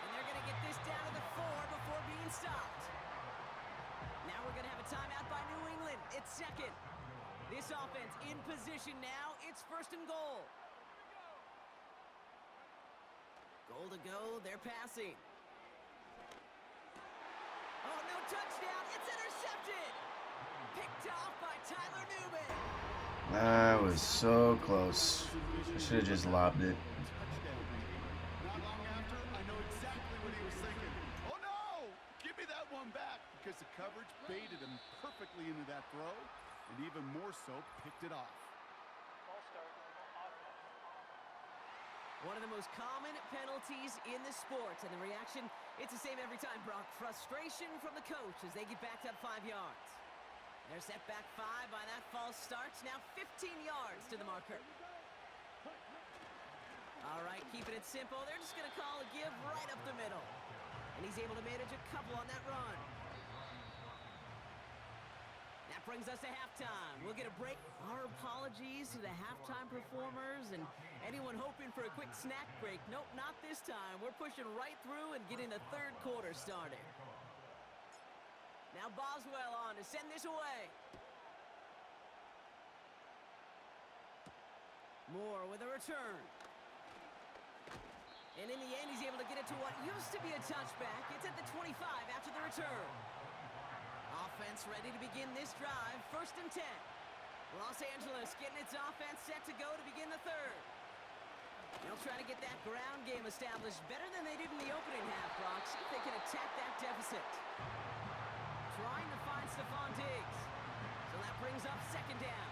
And they're going to get this down to the 4 before being stopped. Now we're going to have a timeout by New England. It's second. This offense in position now. It's 1st and goal. Goal to go. They're passing. Oh, no touchdown. It's intercepted. Picked off by Tyler Newman. That was so close. I should have just lobbed it. Not long after, I know exactly what he was thinking. Oh no! Give me that one back, because the coverage baited him perfectly into that throw, and even more so, picked it off. One of the most common penalties in the sport, and the reaction, it's the same every time, Brock. Frustration from the coach as they get backed up 5 yards. They're set back 5 by that false start. Now 15 yards to the marker. All right, keeping it simple. They're just going to call a give right up the middle. And he's able to manage a couple on that run. That brings us to halftime. We'll get a break. Our apologies to the halftime performers and anyone hoping for a quick snack break. Nope, not this time. We're pushing right through and getting the 3rd quarter started. Now Boswell on to send this away. Moore with a return. And in the end, he's able to get it to what used to be a touchback. It's at the 25 after the return. Offense ready to begin this drive. 1st and 10. Los Angeles getting its offense set to go to begin the 3rd. They'll try to get that ground game established better than they did in the opening half, Brock. See if they can attack that deficit. Trying to find Stephon Diggs. So that brings up 2nd down.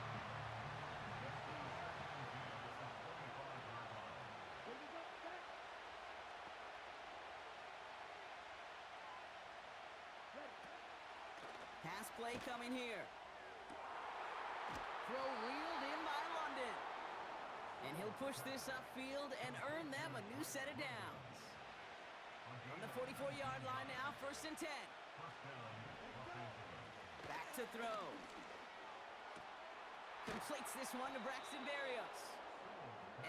Pass play coming here. Throw wheeled in by London. And he'll push this upfield and earn them a new set of downs. On the 44-yard line now, 1st and 10. Back to throw. Completes this one to Braxton Berrios.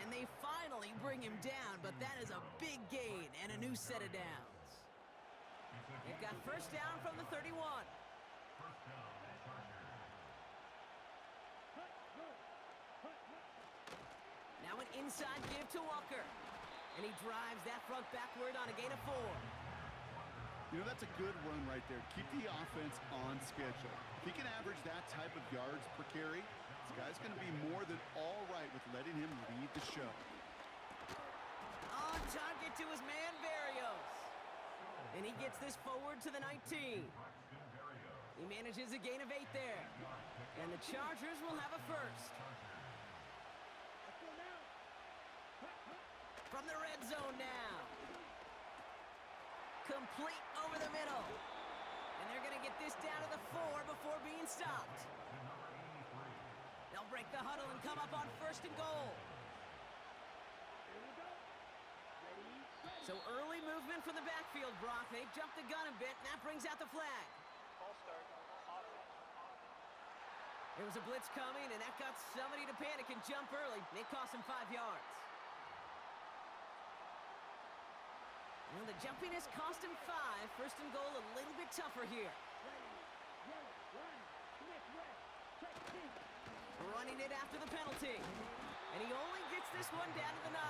And they finally bring him down, but that is a big gain and a new set of downs. They've got 1st down from the 31. Now an inside give to Walker. And he drives that front backward on a gain of 4. You know, that's a good run right there. Keep the offense on schedule. If he can average that type of yards per carry, this guy's going to be more than all right with letting him lead the show. On target to his man, Berrios. And he gets this forward to the 19. He manages a gain of 8 there. And the Chargers will have a 1st. From the red zone now. Complete over the middle. And they're going to get this down to the 4 before being stopped. They'll break the huddle and come up on 1st and goal. So early movement from the backfield, Brock. They've jumped the gun a bit, and that brings out the flag. There was a blitz coming, and that got somebody to panic and jump early. It cost him 5 yards. Well, the jumpiness cost him 5. 1st and goal a little bit tougher here. Running it after the penalty. And he only gets this one down to the 9.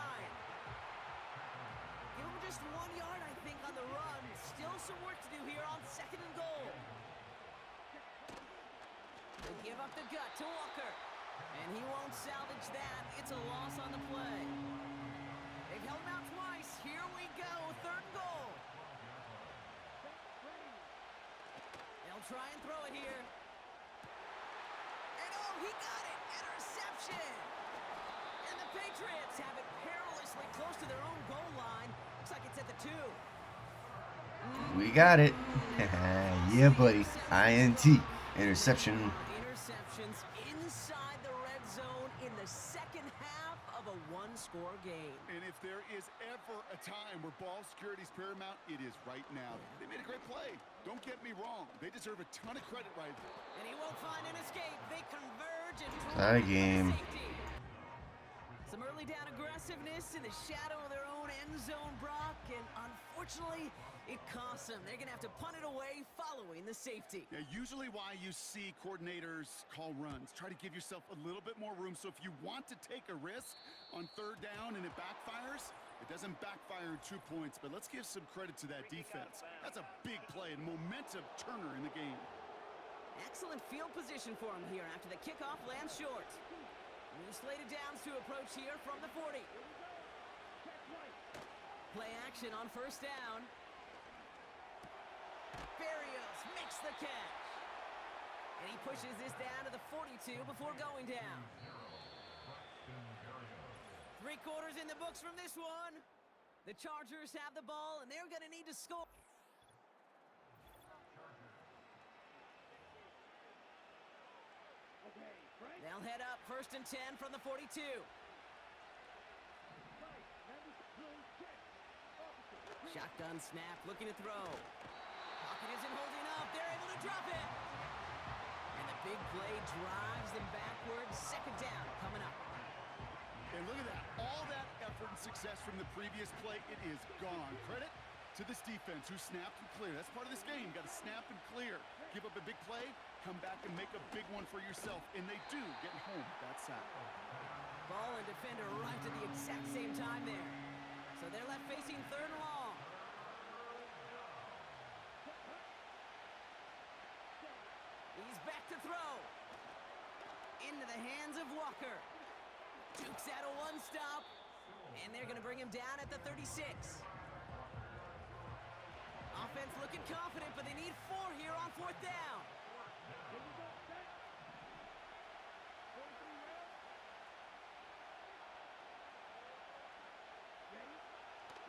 Give him just 1 yard, I think, on the run. Still some work to do here on 2nd and goal. The give up the gut to Walker. And he won't salvage that. It's a loss on the play. They've held him out twice. Here we go. Third and goal. They'll try and throw it here. And oh, he got it. Interception. And the Patriots have it perilously close to their own goal line. Looks like it's at the 2. We got it. Yeah, buddy. INT. Interception. Interceptions inside the red zone in the second half of a one-score game. And if there is ever a time where ball security is paramount, it is right now. They made a great play. Don't get me wrong. They deserve a ton of credit right there. And he won't find an escape. They converge and Tie game. safety. Some early down aggressiveness in the shadow of their own end zone, Brock, and unfortunately, it costs them. They're going to have to punt it away following the safety. Yeah, usually why you see coordinators call runs. Try to give yourself a little bit more room. So if you want to take a risk on third down and it backfires, it doesn't backfire in 2 points. But let's give some credit to that defense. That's a big play and momentum turner in the game. Excellent field position for him here after the kickoff lands short. New slated downs to approach here from the 40. Play action on first down. Barrios makes the catch. And he pushes this down to the 42 before going down. 3 quarters in the books from this one. The Chargers have the ball, and they're going to need to score. They'll head up 1st and 10 from the 42. Shotgun snap, looking to throw. Pocket isn't holding up. They're able to drop it. And the big play drives them backwards. 2nd down coming up. And look at that. All that effort and success from the previous play, it is gone. Credit to this defense who snapped and cleared. That's part of this game. Got to snap and clear. Give up a big play, come back and make a big one for yourself. And they do get home that sack. Ball and defender arrived at the exact same time there. So they're left facing 3rd and long. He's back to throw. Into the hands of Walker. Dukes out a one-stop. And they're going to bring him down at the 36. Offense looking confident, but they need 4 here on 4th down.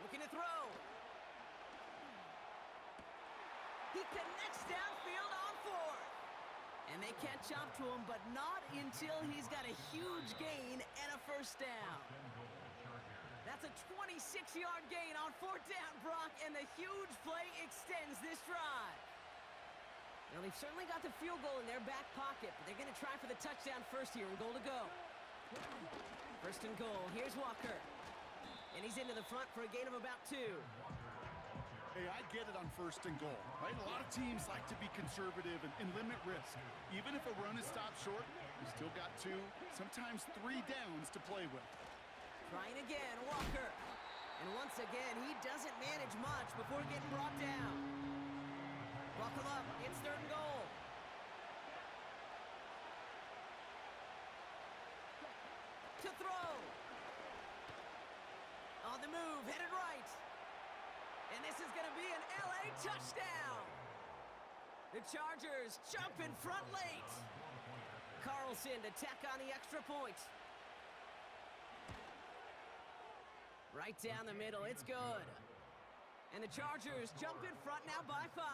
Looking to throw. He connects downfield on 4th. And they catch up to him, but not until he's got a huge gain and a 1st down. That's a 26-yard gain on 4th down, Brock, and the huge play extends this drive. Now, they've certainly got the field goal in their back pocket, but they're going to try for the touchdown first here and goal to go. 1st and goal. Here's Walker. And he's into the front for a gain of about 2. Hey, I get it on 1st and goal, right? A lot of teams like to be conservative and limit risk. Even if a run is stopped short, you still got 2, sometimes 3 downs to play with. Trying again, Walker. And once again, he doesn't manage much before getting brought down. Buckle up, it's 3rd and goal. To throw. On the move, headed right. And this is going to be an LA touchdown. The Chargers jump in front late. Carlson to tack on the extra point. Right down the middle, it's good. And the Chargers jump in front now by 5.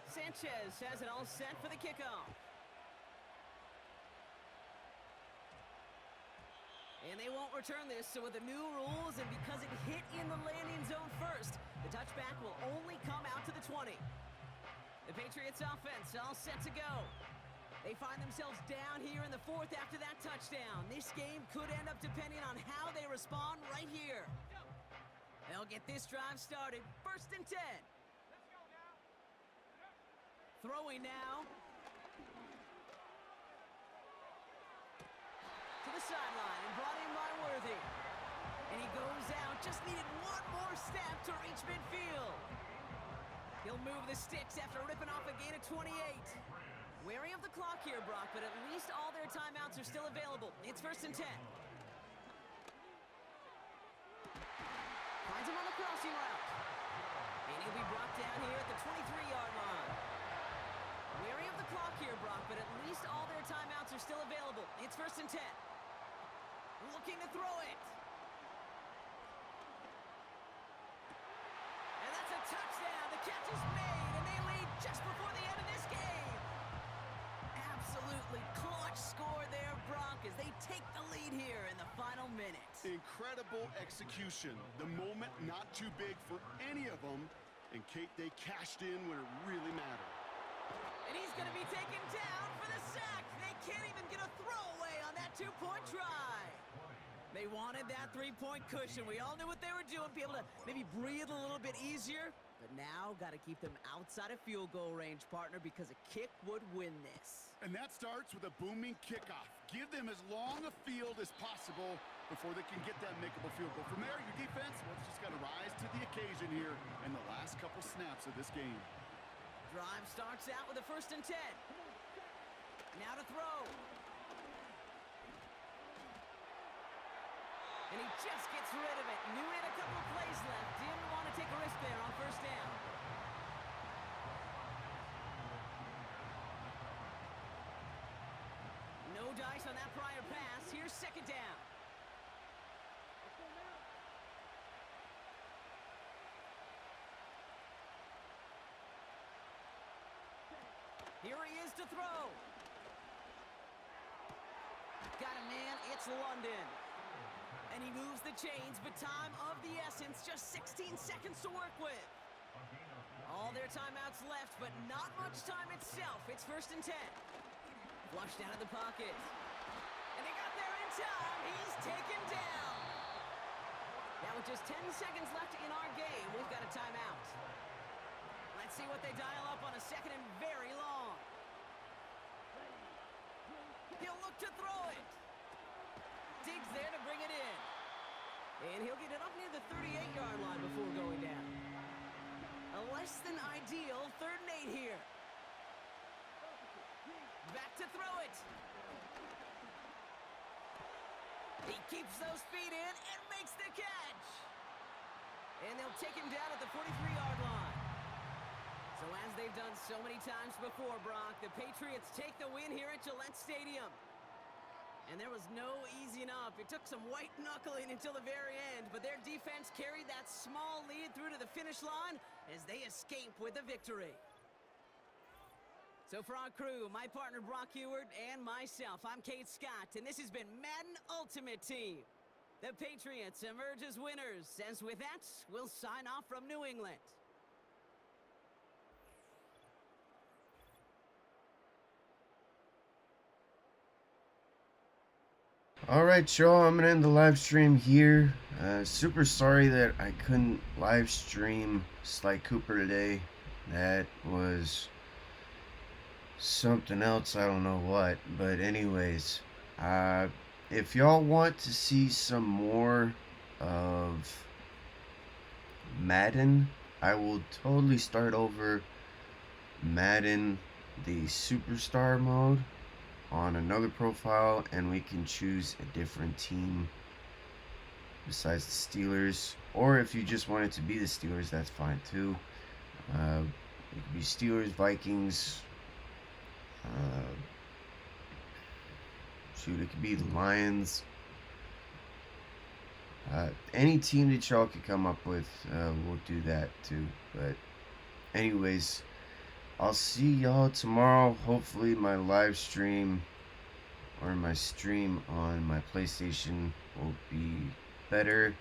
Sanchez has it all set for the kickoff. And they won't return this, so with the new rules and because it hit in the landing zone first, the touchback will only come out to the 20. The Patriots offense all set to go. They find themselves down here in the 4th after that touchdown. This game could end up depending on how they respond right here. They'll get this drive started. 1st and 10. Throwing now. To the sideline and brought in by Worthy. And he goes out. Just needed one more step to reach midfield. He'll He'll move the sticks after ripping off a gain of 28. Wary of the clock here, Brock, but at least all their timeouts are still available. It's 1st and 10. Finds him on the crossing route. And he'll be brought down here at the 23-yard line. Wary of the clock here, Brock, but at least all their timeouts are still available. It's 1st and 10. Looking to throw it. And that's a touchdown. The catch is made, and they lead just before the end of this game. Absolutely clutch score there, Brock, as they take the lead here in the final minutes. Incredible execution. The moment not too big for any of them. And Kate, they cashed in when it really mattered. And he's going to be taken down for the sack. They can't even get a throwaway on that two-point try. They wanted that three-point cushion. We all knew what they were doing, be able to maybe breathe a little bit easier. But now, got to keep them outside of field goal range, partner, because a kick would win this. And that starts with a booming kickoff. Give them as long a field as possible before they can get that makeable field goal. From there, your defense, well, it's just got to rise to the occasion here in the last couple snaps of this game. Drive starts out with a 1st and 10. Now to throw. And he just gets rid of it. Knew he had a couple of plays left. Didn't want to take a risk there on 1st down. No dice on that prior pass. Here's 2nd down. Here he is to throw. Got a man, it's London. And he moves the chains, but time of the essence, just 16 seconds to work with. All their timeouts left, but not much time itself. It's 1st and 10. Flushed out of the pocket. And they got there in time. He's taken down. Now with just 10 seconds left in our game, we've got a timeout. Let's see what they dial up on a 2nd and very long. He'll look to throw it. Diggs there to bring it in. And he'll get it up near the 38-yard line before going down. A less than ideal 3rd and 8 here. Back to throw it. He keeps those feet in and makes the catch. And they'll take him down at the 43-yard line. So as they've done so many times before, Brock, the Patriots take the win here at Gillette Stadium. And there was no easing up. It took some white knuckling until the very end, but their defense carried that small lead through to the finish line as they escape with a victory. So for our crew, my partner Brock Ewart and myself, I'm Kate Scott, and this has been Madden Ultimate Team. The Patriots emerge as winners, as with that, we'll sign off from New England. Alright, y'all, I'm gonna end the live stream here. Super sorry that I couldn't live stream Sly Cooper today. That was something else, I don't know what. But anyways, if y'all want to see some more of Madden, I will totally start over Madden, the Superstar mode, on another profile, and we can choose a different team besides the Steelers. Or if you just want it to be the Steelers, that's fine too. It could be Steelers, Vikings, shoot, it could be the Lions. Any team that y'all could come up with, we'll do that too. But anyways, I'll see y'all tomorrow. Hopefully my live stream or my stream on my PlayStation will be better.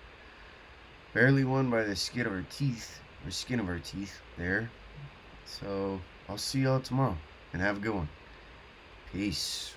Barely won by the skin of our teeth there. So I'll see y'all tomorrow and have a good one. Peace.